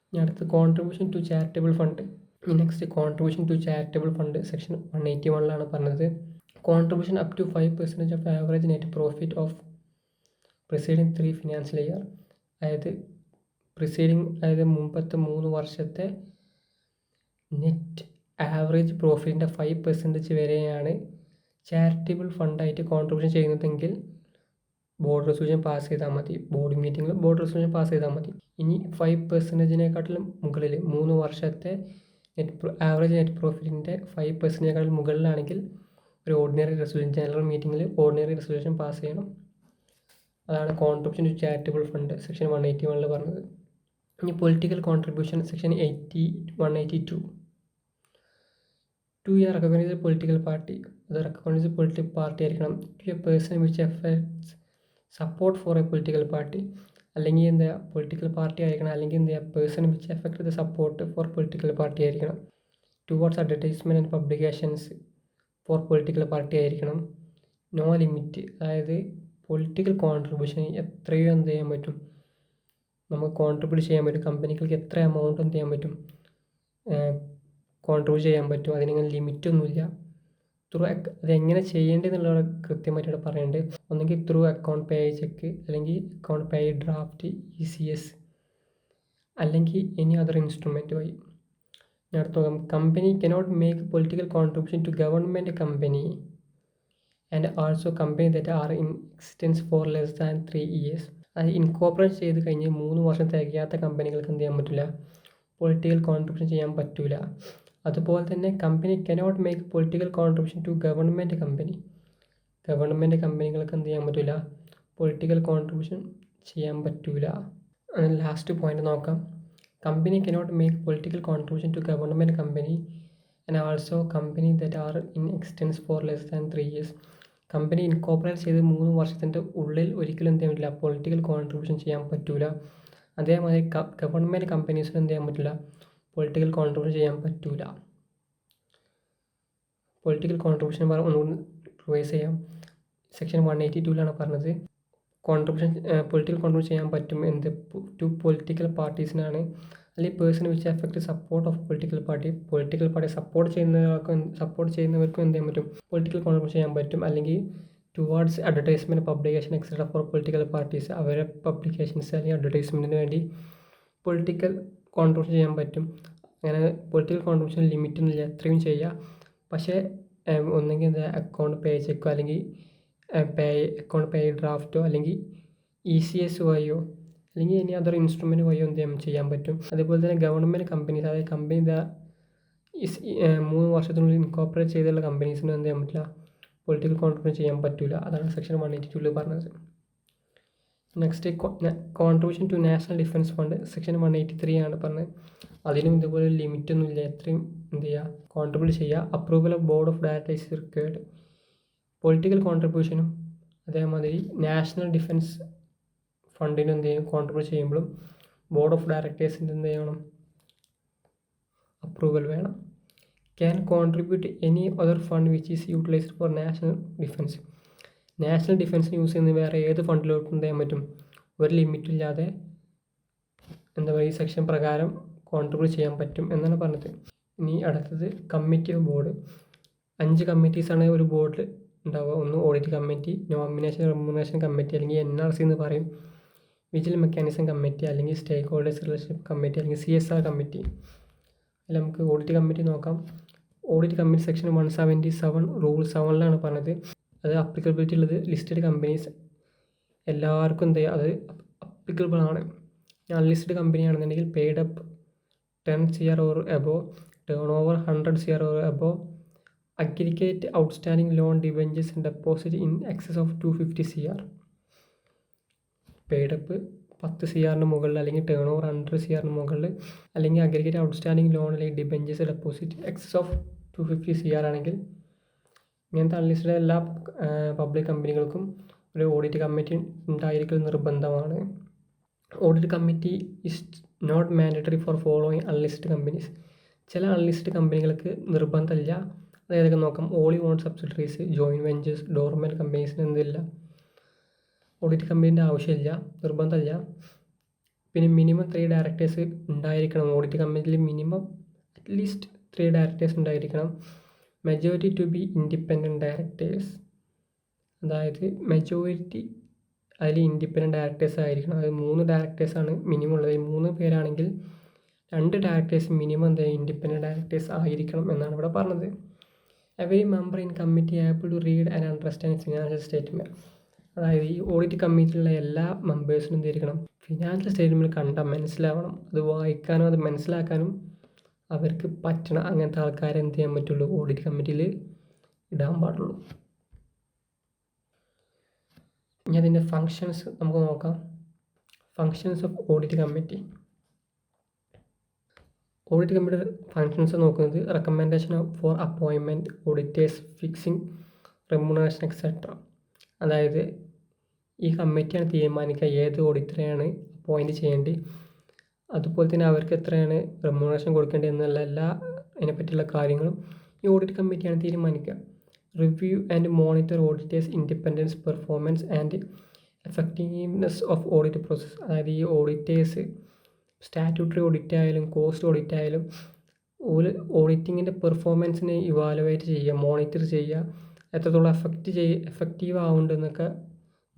S1: ഇനി അടുത്ത് contribution to charitable fund. Next contribution to charitable fund section 181 പറഞ്ഞത് contribution up to 5% of average net profit of preceding 3 financial year. അതായത് മുമ്പത്തെ 3 വർഷത്തെ നെറ്റ് ആവറേജ് പ്രോഫിറ്റിൻ്റെ 5% വരെയാണ് ചാരിറ്റബിൾ ഫണ്ടായിട്ട് കോൺട്രിബ്യൂഷൻ ചെയ്യുന്നതെങ്കിൽ ബോർഡ് റെസൊല്യൂഷൻ പാസ് ചെയ്താൽ മതി. ബോർഡ് മീറ്റിങ്ങിൽ ബോർഡ് റെസൊല്യൂഷൻ പാസ് ചെയ്താൽ മതി. ഇനി 5%-നേക്കാട്ടിലും മുകളിൽ 3 വർഷത്തെ ആവറേജ് നെറ്റ് പ്രോഫിറ്റിൻ്റെ 5%-നേക്കാളും മുകളിലാണെങ്കിൽ ഒരു ഓർഡിനറി റെസൊല്യൂഷൻ, ജനറൽ മീറ്റിങ്ങിൽ ഓർഡിനറി റെസൊല്യൂഷൻ പാസ് ചെയ്യണം. അതാണ് contribution to charitable fund section 181 പറഞ്ഞത്. ഇനി political contribution section 182. To a recognised political party. അത് റെക്കഗ്നൈസ്ഡ് പൊളിറ്റിക്കൽ പാർട്ടി ആയിരിക്കണം. To a person which effects support for a political party. അല്ലെങ്കിൽ എന്താ political party ആയിരിക്കണം. അല്ലെങ്കിൽ എന്താ person which effect the support for political party ആയിരിക്കണം. Towards advertisement and publications for political party ആയിരിക്കണം. No limit. അതായത് political contribution എത്രയോ എന്ത് ചെയ്യാൻ പറ്റും, നമുക്ക് കോൺട്രിബ്യൂട്ട് ചെയ്യാൻ പറ്റും. കമ്പനികൾക്ക് എത്ര എമൗണ്ട് എന്ത് ചെയ്യാൻ പറ്റും, കോൺട്രിബ്യൂട്ട് ചെയ്യാൻ പറ്റും. അതിനിങ്ങനെ ലിമിറ്റൊന്നുമില്ല. അതെങ്ങനെ ചെയ്യേണ്ടതെന്നുള്ള കൃത്യമായിട്ട് പറയുന്നുണ്ട്. ഒന്നെങ്കിൽ ത്രൂ അക്കൗണ്ട് പേ ചെക്ക്, അല്ലെങ്കിൽ അക്കൗണ്ട് പേ ഡ്രാഫ്റ്റ്, ECS, അല്ലെങ്കിൽ എനി അതർ ഇൻസ്ട്രുമെൻറ്റ് വഴി. അടുത്ത company cannot make political contribution to government company and also company that are in existence for less than 3 years. അതായത് ഇൻകോർപ്പറേറ്റ് ചെയ്ത് കഴിഞ്ഞ് 3 വർഷം തികയാത്ത കമ്പനികൾക്ക് എന്ത് ചെയ്യാൻ പറ്റില്ല, പൊളിറ്റിക്കൽ കോൺട്രിബ്യൂഷൻ ചെയ്യാൻ പറ്റില്ല. അതുപോലെ തന്നെ company cannot make political contribution to government company. Government കമ്പനികൾക്ക് എന്ത് ചെയ്യാൻ പറ്റില്ല, പൊളിറ്റിക്കൽ കോൺട്രിബ്യൂഷൻ ചെയ്യാൻ പറ്റില്ല. ലാസ്റ്റ് പോയിന്റ് നോക്കാം. Company cannot make political contribution to government company and also company that are in existence for less than 3 years. Company incorporate ചെയ്ത് 3 വർഷത്തിൻ്റെ ഉള്ളിൽ ഒരിക്കലും എന്ത് ചെയ്യാൻ പറ്റില്ല, പൊളിറ്റിക്കൽ കോൺട്രിബ്യൂഷൻ ചെയ്യാൻ പറ്റില്ല. അതേമാതിരി ഗവൺമെൻറ് കമ്പനീസിന് എന്ത് ചെയ്യാൻ പറ്റില്ല, പൊളിറ്റിക്കൽ കോൺട്രിബ്യൂഷൻ ചെയ്യാൻ പറ്റില്ല. പൊളിറ്റിക്കൽ കോൺട്രിബ്യൂഷൻ ഒന്നുകൂടി റിവൈസ് ചെയ്യാം. സെക്ഷൻ 182 പറഞ്ഞത് പൊളിറ്റിക്കൽ കോൺട്രിബ്യൂഷൻ ചെയ്യാൻ പറ്റും എന്ത് ടു പൊളിറ്റിക്കൽ പാർട്ടീസിനാണ്, അല്ലെങ്കിൽ person which effect support of political party. Political party support ചെയ്യുന്നവർക്കും എന്ത് ചെയ്യാൻ പറ്റും, പൊളിറ്റിക്കൽ കോൺട്രിബ്യൂഷൻ ചെയ്യാൻ പറ്റും. അല്ലെങ്കിൽ towards advertisement, publication etcetera for political parties. അവരെ പബ്ലിക്കേഷൻസ് അല്ലെങ്കിൽ അഡ്വർടൈസ്മെൻറ്റിന് വേണ്ടി പൊളിറ്റിക്കൽ കോൺട്രിബ്യൂഷൻ ചെയ്യാൻ പറ്റും. അങ്ങനെ പൊളിറ്റിക്കൽ കോൺട്രിബ്യൂഷൻ ലിമിറ്റൊന്നുമില്ല, എത്രയും ചെയ്യാം. പക്ഷേ ഒന്നെങ്കിൽ എന്താ അക്കൗണ്ട് പേ ചെക്കോ, അല്ലെങ്കിൽ അക്കൗണ്ട് പേ ഡ്രാഫ്റ്റോ, അല്ലെങ്കിൽ ECS വഴിയോ, അല്ലെങ്കിൽ ഇനി അതർ ഇൻസ്ട്രുമെൻറ്റ് വഴിയോ എന്ത് ചെയ്യാൻ പറ്റും. അതുപോലെ തന്നെ ഗവൺമെൻറ് കമ്പനീസ്, അതായത് കമ്പനി 3 വർഷത്തിനുള്ളിൽ ഇൻകോർപ്പറേറ്റ് ചെയ്തുള്ള കമ്പനീസിന് എന്ത് ചെയ്യാൻ പറ്റില്ല, പൊളിറ്റിക്കൽ കോൺട്രിബ്യൂഷൻ ചെയ്യാൻ പറ്റില്ല. അതാണ് സെക്ഷൻ 182 പറഞ്ഞത്. Next contribution to national defence fund section 183 പറഞ്ഞത്. അതിനും ഇതുപോലെ ലിമിറ്റൊന്നുമില്ല, എത്രയും എന്ത് ചെയ്യുക, കോൺട്രിബ്യൂട്ട് ചെയ്യുക. Approval of board of directors required. Political കോൺട്രിബ്യൂഷനും അതേമാതിരി നാഷണൽ ഡിഫൻസ് ഫണ്ടിനും എന്ത് ചെയ്യും, കോൺട്രിബ്യൂട്ട് ചെയ്യുമ്പോഴും ബോർഡ് ഓഫ് ഡയറക്ടേഴ്സിൻ്റെ എന്ത് ചെയ്യണം, അപ്രൂവൽ വേണം. Can contribute any other fund which is utilised for national defence. National ഡിഫൻസിന് യൂസ് ചെയ്യുന്ന വേറെ ഏത് ഫണ്ടിലോട്ടും എന്ത് ചെയ്യാൻ പറ്റും, ഒരു ലിമിറ്റില്ലാതെ എന്താ പറയുക, ഈ സെക്ഷൻ പ്രകാരം കോൺട്രിബ്യൂട്ട് ചെയ്യാൻ പറ്റും എന്നാണ് പറഞ്ഞത്. ഇനി അടുത്തത് കമ്മിറ്റി ഓഫ് ബോർഡ്. 5 കമ്മിറ്റീസാണ് ഒരു ബോർഡിൽ ഉണ്ടാവുക. ഒന്ന് audit committee, nomination remuneration committee, അല്ലെങ്കിൽ NRC എന്ന് പറയും, വിജിൽ മെക്കാനിസം കമ്മിറ്റി, അല്ലെങ്കിൽ സ്റ്റേക്ക് ഹോൾഡേഴ്സ് റിലേഷൻഷിപ്പ് കമ്മിറ്റി, അല്ലെങ്കിൽ CSR കമ്മിറ്റി. അതിൽ നമുക്ക് ഓഡിറ്റ് കമ്മിറ്റി നോക്കാം. ഓഡിറ്റ് കമ്മിറ്റി സെക്ഷൻ 177 റൂൾ 7 പറഞ്ഞത്. അത് അപ്ലിക്കബിലിറ്റി ഉള്ളത് ലിസ്റ്റഡ് കമ്പനീസ് എല്ലാവർക്കും എന്ത് ചെയ്യുക, അത് അപ്ലിക്കബിൾ ആണ്. അൺലിസ്റ്റഡ് കമ്പനിയാണെന്നുണ്ടെങ്കിൽ paid up 10 CR or above, turnover 100 CR or above, aggregate outstanding loan debentures and deposit in excess of 250 CR. Paid up 10 CR മുകളിൽ, അല്ലെങ്കിൽ ടേൺ ഓവർ 100 CR മുകളിൽ, അല്ലെങ്കിൽ അഗ്രിഗേറ്റ് ഔട്ട്സ്റ്റാൻഡിംഗ് ലോൺ അല്ലെങ്കിൽ debentures deposit excess of 250 CR ആണെങ്കിൽ ഇങ്ങനത്തെ unlisted എല്ലാ public കമ്പനികൾക്കും ഒരു ഓഡിറ്റ് കമ്മിറ്റി ഉണ്ടായിരിക്കൽ നിർബന്ധമാണ്. Audit committee is not mandatory for following unlisted companies. ചില അൺലിസ്റ്റഡ് കമ്പനികൾക്ക് നിർബന്ധമില്ല. അതായത് നോക്കാം, wholly owned subsidiaries, joint ventures, dormant കമ്പനീസിന് എന്തില്ല, ഓഡിറ്റ് കമ്പനീൻ്റെ ആവശ്യമില്ല, നിർബന്ധമില്ല. പിന്നെ മിനിമം 3 ഡയറക്ടേഴ്സ് ഉണ്ടായിരിക്കണം. ഓഡിറ്റ് കമ്പനിയിൽ മിനിമം അറ്റ്ലീസ്റ്റ് 3 ഡയറക്ടേഴ്സ് ഉണ്ടായിരിക്കണം. Majority to be independent directors, അതായത് മെജോറിറ്റി അതിൽ ഇൻഡിപെൻഡൻറ്റ് ഡയറക്ടേഴ്സ് ആയിരിക്കണം. അതായത് 3 ഡയറക്ടേഴ്സാണ് മിനിമം ഉള്ളത്. 3 പേരാണെങ്കിൽ 2 ഡയറക്ടേഴ്സ് മിനിമം എന്താ ഇൻഡിപെൻഡൻറ്റ് ഡയറക്ടേഴ്സ് ആയിരിക്കണം എന്നാണ് ഇവിടെ പറഞ്ഞത്. Every member in committee able to read and understand financial statement, അതായത് ഈ ഓഡിറ്റ് കമ്മിറ്റിയിലുള്ള എല്ലാ മെമ്പേഴ്സിനും എന്തിരിക്കണം, ഫിനാൻഷ്യൽ സ്റ്റേറ്റ്മെൻറ്റ് കണ്ടാൽ മനസ്സിലാവണം. അത് വായിക്കാനും അത് മനസ്സിലാക്കാനും അവർക്ക് പറ്റണം. അങ്ങനത്തെ ആൾക്കാരെ എന്ത് ചെയ്യാൻ പറ്റുള്ളൂ, ഓഡിറ്റ് കമ്മിറ്റിയിൽ ഇടാൻ പാടുള്ളൂ. ഇനി അതിൻ്റെ ഫങ്ഷൻസ് നമുക്ക് നോക്കാം. Functions of audit committee. Audit കമ്മിറ്റിയുടെ ഫങ്ഷൻസ് നോക്കുന്നത് recommendation for appointment, auditors, fixing remuneration etcetera. അതായത് ഈ കമ്മിറ്റിയാണ് തീരുമാനിക്കുക ഏത് ഓഡിറ്ററെയാണ് അപ്പോയിൻറ്റ് ചെയ്യേണ്ടത്, അതുപോലെ തന്നെ അവർക്ക് എത്രയാണ് റെമ്യൂണറേഷൻ കൊടുക്കേണ്ടത് എന്നുള്ള എല്ലാ അതിനെപ്പറ്റിയുള്ള കാര്യങ്ങളും ഈ ഓഡിറ്റ് കമ്മിറ്റിയാണ് തീരുമാനിക്കുക. Review and monitor auditors independence, performance and effectiveness of audit process. അതായത് ഈ ഓഡിറ്റേഴ്സ് സ്റ്റാറ്റ്യൂട്ടറി ഓഡിറ്റ് ആയാലും കോസ്റ്റ് ഓഡിറ്റ് ആയാലും ഓഡിറ്റിങ്ങിൻ്റെ പെർഫോമൻസിനെ ഇവാലുവേറ്റ് ചെയ്യുക, മോണിറ്റർ ചെയ്യുക, എത്രത്തോളം എഫക്റ്റീവ് ആവുന്നുണ്ടെന്നൊക്കെ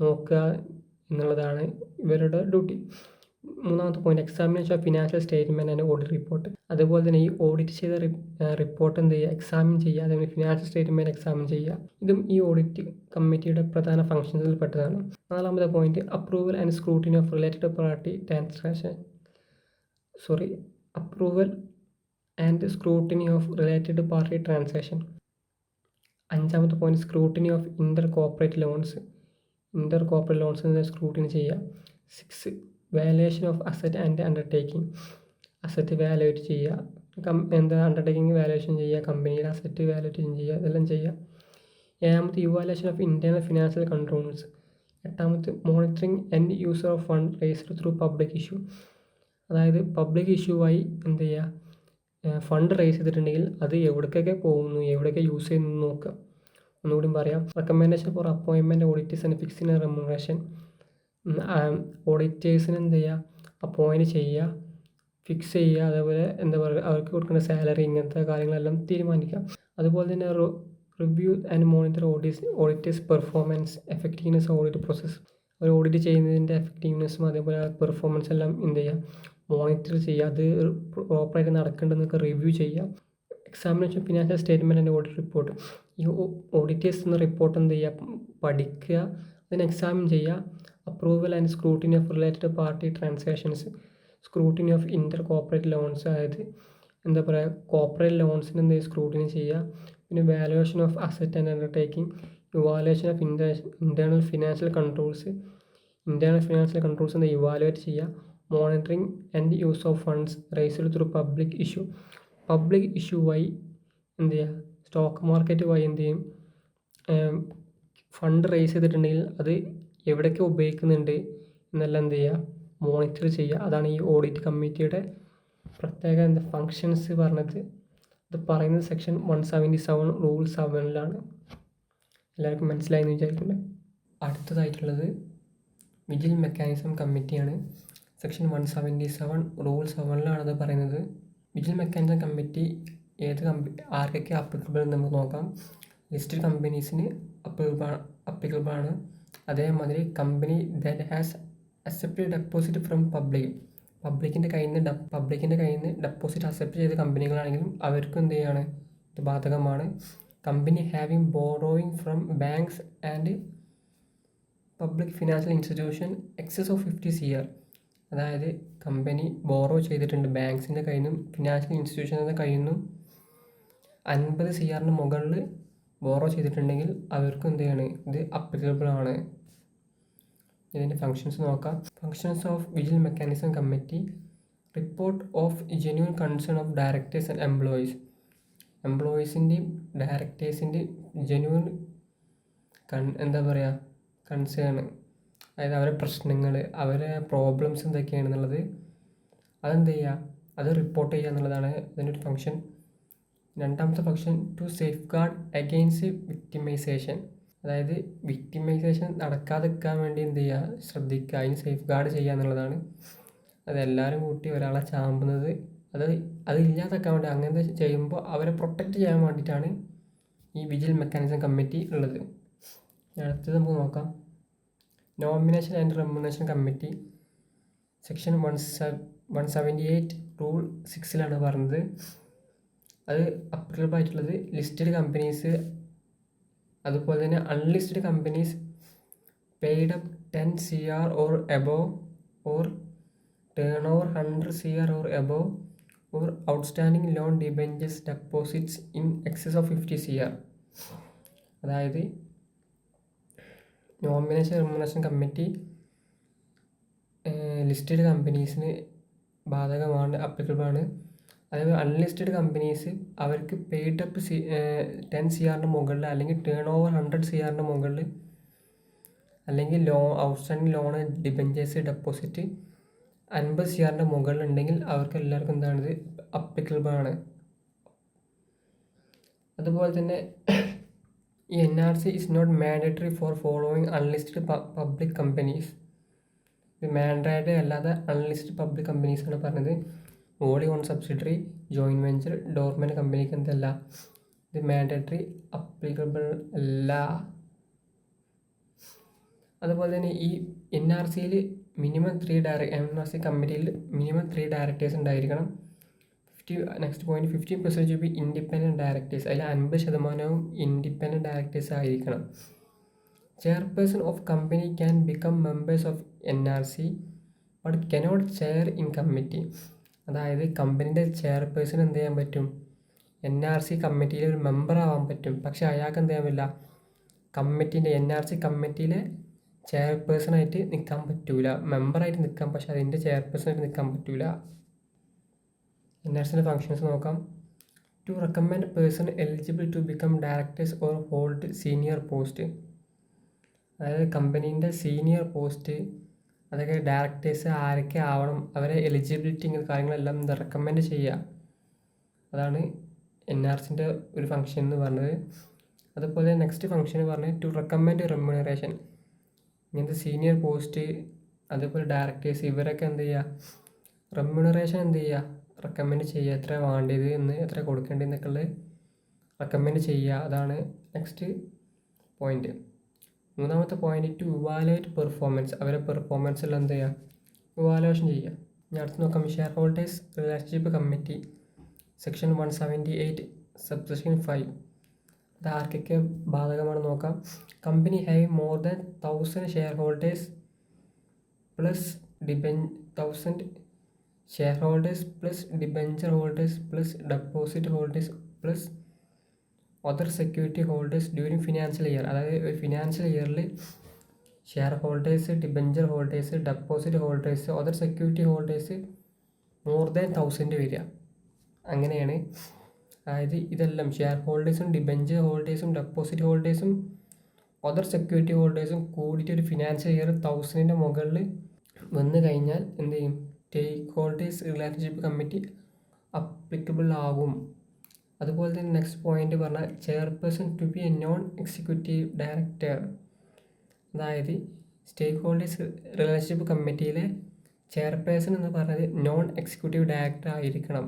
S1: നോക്കുക എന്നുള്ളതാണ് ഇവരുടെ ഡ്യൂട്ടി. മൂന്നാമത്തെ point, examination of financial statement and audit report. അതുപോലെ തന്നെ ഈ ഓഡിറ്റ് ചെയ്ത റിപ്പോർട്ട് എന്ത് ചെയ്യുക, എക്സാമിൻ ചെയ്യുക, അതേപോലെ ഫിനാൻഷ്യൽ സ്റ്റേറ്റ്മെൻറ്റ് എക്സാമിൻ ചെയ്യുക. ഇതും ഈ ഓഡിറ്റ് കമ്മിറ്റിയുടെ പ്രധാന ഫങ്ഷൻസിൽ പെട്ടതാണ്. നാലാമത്തെ point, approval and scrutiny of related party transaction. Approval and scrutiny of related party transaction. അഞ്ചാമത്തെ point, scrutiny of inter corporate loans. Inter corporate ലോൺസിനെ സ്ക്രൂട്ടിനി ചെയ്യുക. 6, valuation of asset and undertaking. Asset valuate ചെയ്യുക, undertaking valuation ചെയ്യുക, കമ്പനിയുടെ asset valuation ചെയ്യുക, ഇതെല്ലാം ചെയ്യുക. ഏഴാമത്തെ, evaluation of internal financial controls. എട്ടാമത്തെ, monitoring and user of fund raised through public issue. അതായത് പബ്ലിക് ഇഷ്യൂ ആയി എന്ത് ചെയ്യുക, ഫണ്ട് റേസ് ചെയ്തിട്ടുണ്ടെങ്കിൽ അത് എവിടേക്കൊക്കെ പോകുന്നു, എവിടെയൊക്കെ യൂസ് ചെയ്യുന്നു നോക്കുക. ഒന്നുകൂടി പറയാം. Recommendation for appointment auditors and fixing remuneration. ഓഡിറ്റേഴ്സിന് എന്ത് ചെയ്യുക, അപ്പോയിൻറ്റ് ചെയ്യുക, ഫിക്സ് ചെയ്യുക, അതേപോലെ എന്താ പറയുക അവർക്ക് കൊടുക്കുന്ന സാലറി, ഇങ്ങനത്തെ കാര്യങ്ങളെല്ലാം തീരുമാനിക്കുക. അതുപോലെ തന്നെ review and monitor auditors performance, effectiveness audit process. ഒരു ഓഡിറ്റ് ചെയ്യുന്നതിൻ്റെ എഫക്റ്റീവ്നെസ്സും അതേപോലെ പെർഫോമൻസ് എല്ലാം എന്ത് ചെയ്യുക, മോണിറ്റർ ചെയ്യുക, അത് പ്രോപ്പറായിട്ട് നടക്കേണ്ടതെന്നൊക്കെ റിവ്യൂ ചെയ്യുക. Examination financial statement and audit report. ഈ ഓഡിറ്റേഴ്സ് എന്ന റിപ്പോർട്ട് എന്ത് ചെയ്യുക, പഠിക്കുക, അതിന് എക്സാമിൻ ചെയ്യുക. Approval and scrutiny of related party transactions. Scrutiny of inter corporate loans, അതായത് എന്താ പറയുക കോർപ്പറേറ്റ് ലോൺസിന് എന്ത് സ്ക്രൂട്ടിനി ചെയ്യുക. പിന്നെ valuation of asset and undertaking, evaluation of internal financial controls. Internal financial controls എന്താ ഇവാലുവേറ്റ് ചെയ്യുക. Monitoring and use of funds raised through public issue. Public issue വഴി എന്ത് ചെയ്യുക, സ്റ്റോക്ക് മാർക്കറ്റ് വഴി എന്ത് ചെയ്യും, ഫണ്ട് റേസ് ചെയ്തിട്ടുണ്ടെങ്കിൽ അത് എവിടെയൊക്കെ ഉപയോഗിക്കുന്നുണ്ട് എന്നെല്ലാം എന്ത് ചെയ്യുക, മോണിറ്റർ ചെയ്യുക. അതാണ് ഈ ഓഡിറ്റ് കമ്മിറ്റിയുടെ പ്രത്യേക ഫങ്ഷൻസ് പറഞ്ഞത്. ഇത് പറയുന്നത് സെക്ഷൻ 177 റൂൾ 7ലാണ്. എല്ലാവർക്കും മനസ്സിലായെന്ന് വിചാരിക്കുന്നത്. അടുത്തതായിട്ടുള്ളത് വിജിൽ മെക്കാനിസം കമ്മിറ്റിയാണ്. സെക്ഷൻ 177 റൂൾ 7ലാണത് പറയുന്നത്. വിജിൽ മെക്കാനിസം കമ്മിറ്റി ആർക്കൊക്കെ അപ്ലിക്കബിൾ എന്ന് നമുക്ക് നോക്കാം. ലിസ്റ്റഡ് കമ്പനീസിന് അപ്ലിക്കബിൾ ആണ്. അതേമാതിരി company that has accepted deposit from പബ്ലിക്കിൻ്റെ കയ്യിൽ നിന്ന് ഡെപ്പോസിറ്റ് അക്സെപ്റ്റ് ചെയ്ത കമ്പനികളാണെങ്കിലും അവർക്കും എന്ത് ചെയ്യാണ്, ഇത് ബാധകമാണ്. Company having borrowing from banks and public financial institution excess of 50 CR. അതായത് കമ്പനി ബോറോ ചെയ്തിട്ടുണ്ട് ബാങ്ക്സിൻ്റെ കയ്യിൽ നിന്നും ഫിനാൻഷ്യൽ ഇൻസ്റ്റിറ്റ്യൂഷൻ്റെ കയ്യിൽ നിന്നും 50 CR മുകളിൽ ബോറോ ചെയ്തിട്ടുണ്ടെങ്കിൽ അവർക്കും എന്ത് ചെയ്യാണ്, ഇത് അപ്ലിക്കബിൾ ആണ്. ഇതിൻ്റെ ഫങ്ഷൻസ് നോക്കാം. Functions of vigil mechanism committee. Report of genuine concern of directors and employees. എംപ്ലോയീസിൻ്റെയും ഡയറക്ടേഴ്സിൻ്റെയും ജെന്യൂൻ എന്താ പറയുക കൺസേൺ, അതായത് അവരുടെ പ്രശ്നങ്ങൾ, അവരുടെ പ്രോബ്ലംസ് എന്തൊക്കെയാണെന്നുള്ളത് അതെന്ത് ചെയ്യുക, അത് റിപ്പോർട്ട് ചെയ്യുക എന്നുള്ളതാണ് അതിൻ്റെ ഒരു ഫങ്ഷൻ. രണ്ടാമത്തെ function, to safeguard against victimisation. അതായത് വിക്ടിമൈസേഷൻ നടക്കാതിരിക്കാൻ വേണ്ടി എന്ത് ചെയ്യുക, ശ്രദ്ധിക്കുക, അതിന് സേഫ് ഗാർഡ് ചെയ്യുക എന്നുള്ളതാണ്. അതെല്ലാവരും കൂട്ടി ഒരാളെ ചാമ്പുന്നത് അത് ഇല്ലാതാക്കാൻ വേണ്ടി അങ്ങനത്തെ ചെയ്യുമ്പോൾ അവരെ പ്രൊട്ടക്റ്റ് ചെയ്യാൻ വേണ്ടിയിട്ടാണ് ഈ വിജിൽ മെക്കാനിസം കമ്മിറ്റി ഉള്ളത്. അടുത്തത് നമുക്ക് നോക്കാം. Nomination and remuneration committee section 178 rule 6 പറഞ്ഞത്. അത് അപ്ലിക്കബിൾ ആയിട്ടുള്ളത് ലിസ്റ്റഡ് കമ്പനീസ്, അതുപോലെ തന്നെ unlisted companies paid up 10 CR or above or turnover 100 CR or above or outstanding loan debentures deposits in excess of 50 CR. അതായത് നോമിനേഷൻ റെമ്യൂണറേഷൻ കമ്മിറ്റി ലിസ്റ്റഡ് കമ്പനീസിന് ബാധകമാണ്, applicable ആണ്. അതേപോലെ unlisted companies അവർക്ക് paid up 10 CR മുകളിൽ അല്ലെങ്കിൽ turn over 100 CR മുകളിൽ അല്ലെങ്കിൽ outstanding loan debentures deposit 50 CR മുകളിൽ ഉണ്ടെങ്കിൽ അവർക്ക് എല്ലാവർക്കും എന്താണിത് അപ്ലിക്കബിൾ ആണ്. അതുപോലെ തന്നെ ഈ NRC is not mandatory for following unlisted public companies. ഇത് മാൻഡേറ്ററി അല്ലാതെ അൺലിസ്റ്റഡ് പബ്ലിക് കമ്പനീസാണ് പറഞ്ഞത്. Only on subsidiary, joint venture, dormant കമ്പനിക്ക് എന്തല്ല, ഇത് മാൻഡേറ്ററി അപ്ലിക്കബിൾ അല്ല. അതുപോലെ തന്നെ ഈ NRCയിൽ മിനിമം 3 NRC കമ്മിറ്റിയിൽ മിനിമം 3 ഡയറക്ടേഴ്സ് ഉണ്ടായിരിക്കണം. Next point 15% to be independent directors, അതിൽ 50% ഇൻഡിപെൻഡൻറ്റ് ഡയറക്ടേഴ്സ് ആയിരിക്കണം. Chairperson of company can become members of NRC but cannot chair in committee. അതായത് കമ്പനീൻ്റെ ചെയർപേഴ്സൺ എന്ത് ചെയ്യാൻ പറ്റും, NRC കമ്മിറ്റിയിലെ ഒരു മെമ്പർ ആവാൻ പറ്റും. പക്ഷേ അയാൾക്ക് എന്ത് ചെയ്യാൻ പറ്റില്ല, കമ്മിറ്റീൻ്റെ NRC കമ്മിറ്റിയിലെ ചെയർപേഴ്സണായിട്ട് നിൽക്കാൻ പറ്റൂല. മെമ്പറായിട്ട് നിൽക്കാം, പക്ഷെ അതിൻ്റെ ചെയർപേഴ്സണായിട്ട് നിൽക്കാൻ പറ്റൂല. NRCൻ്റെ ഫങ്ഷൻസ് നോക്കാം. To recommend person eligible to become directors or hold senior post. അതായത് കമ്പനീൻ്റെ സീനിയർ പോസ്റ്റ്, അതൊക്കെ ഡയറക്ടേഴ്സ് ആരൊക്കെ ആവണം, അവരെ എലിജിബിലിറ്റി ഇങ്ങനെ കാര്യങ്ങളെല്ലാം റെക്കമെൻഡ് ചെയ്യുക. അതാണ് NRCൻ്റെ ഒരു ഫങ്ഷൻ എന്ന് പറഞ്ഞത്. അതുപോലെ നെക്സ്റ്റ് ഫങ്ഷൻ പറഞ്ഞത് ടു റെക്കമെൻഡ് റെമ്യൂണറേഷൻ. ഇങ്ങനത്തെ സീനിയർ പോസ്റ്റ്, അതേപോലെ ഡയറക്ടേഴ്സ്, ഇവരൊക്കെ എന്ത് ചെയ്യുക, റെമ്യൂണറേഷൻ എന്ത് ചെയ്യുക, റെക്കമെൻഡ് ചെയ്യുക. എത്ര വേണ്ടത് എന്ന്, എത്ര കൊടുക്കേണ്ടതെന്നൊക്കെ ഉള്ളത് റെക്കമെൻഡ് ചെയ്യുക. അതാണ് നെക്സ്റ്റ് പോയിന്റ്. മൂന്നാമത്തെ പോയിന്റ് ടു ഇവാലുവേറ്റ് പെർഫോമൻസ്. അവരെ പെർഫോമൻസിൽ എന്ത് ചെയ്യുക, ഇവാലുവേഷൻ ചെയ്യുക. ഇനി അടുത്ത് നോക്കാം. Share holders relationship committee section 178 subsection 5. അത് ആർക്കൊക്കെ ബാധകമാണ് നോക്കാം. Company have more than 1000 share holders plus 1000 share holders plus debenture holders plus deposit holders plus other security holders during financial year. അതായത് ഒരു ഫിനാൻഷ്യൽ ഇയറിൽ share holders, debenture holders, deposit holders, other security holders more than 1000 വരിക. അങ്ങനെയാണ്. അതായത് ഇതെല്ലാം share ഹോൾഡേഴ്സും debenture ഹോൾഡേഴ്സും deposit ഹോൾഡേഴ്സും അതർ സെക്യൂരിറ്റി ഹോൾഡേഴ്സും കൂടിയിട്ട് ഒരു ഫിനാൻഷ്യൽ ഇയർ 1000 മുകളിൽ വന്നു കഴിഞ്ഞാൽ എന്ത് ചെയ്യും, stakeholders relationship committee applicable ആകും. അതുപോലെ തന്നെ നെക്സ്റ്റ് പോയിന്റ് പറഞ്ഞാൽ chairperson to be a non executive director. അതായത് സ്റ്റേക്ക് ഹോൾഡേഴ്സ് റിലേഷൻഷിപ്പ് കമ്മിറ്റിയിലെ ചെയർപേഴ്സൺ എന്ന് പറയുന്നത് നോൺ എക്സിക്യൂട്ടീവ് ഡയറക്ടർ ആയിരിക്കണം.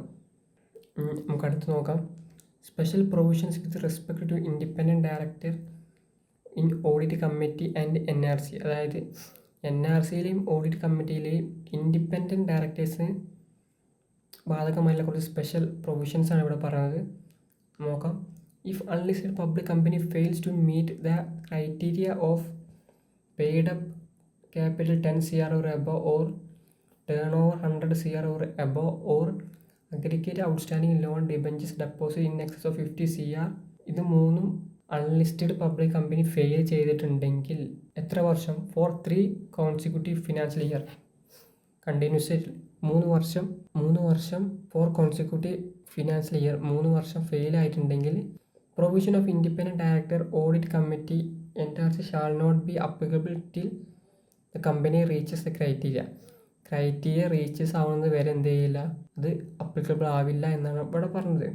S1: നമുക്ക് അടുത്ത് നോക്കാം. Special provisions with respect to independent director in audit committee and NRC. അതായത് NRCയിലെയും ഓഡിറ്റ് കമ്മിറ്റിയിലെയും ഇൻഡിപെൻഡൻറ്റ് ഡയറക്ടേഴ്സിന് ബാധകമായുള്ള കുറച്ച് സ്പെഷ്യൽ പ്രൊവിഷൻസാണ് ഇവിടെ പറയുന്നത്. നോക്കാം. If unlisted public company fails to meet the criteria of paid up capital 10 CR or above or turnover 100 CR or above or aggregate outstanding loan debentures deposit in excess of 50 CR, ഇത് മൂന്നും unlisted public company fail ചെയ്തിട്ടുണ്ടെങ്കിൽ എത്ര വർഷം, for 3 consecutive financial year continuous 3 വർഷം four consecutive financial year 3 വർഷം fail ആയിട്ടുണ്ടെങ്കിൽ provision of independent director audit committee NRC shall not be applicable till the company reaches the criteria reaches ആവുന്നത് വരെ എന്ത് ചെയ്യില്ല, അത് അപ്ലിക്കബിൾ ആവില്ല എന്നാണ് ഇവിടെ പറഞ്ഞത്.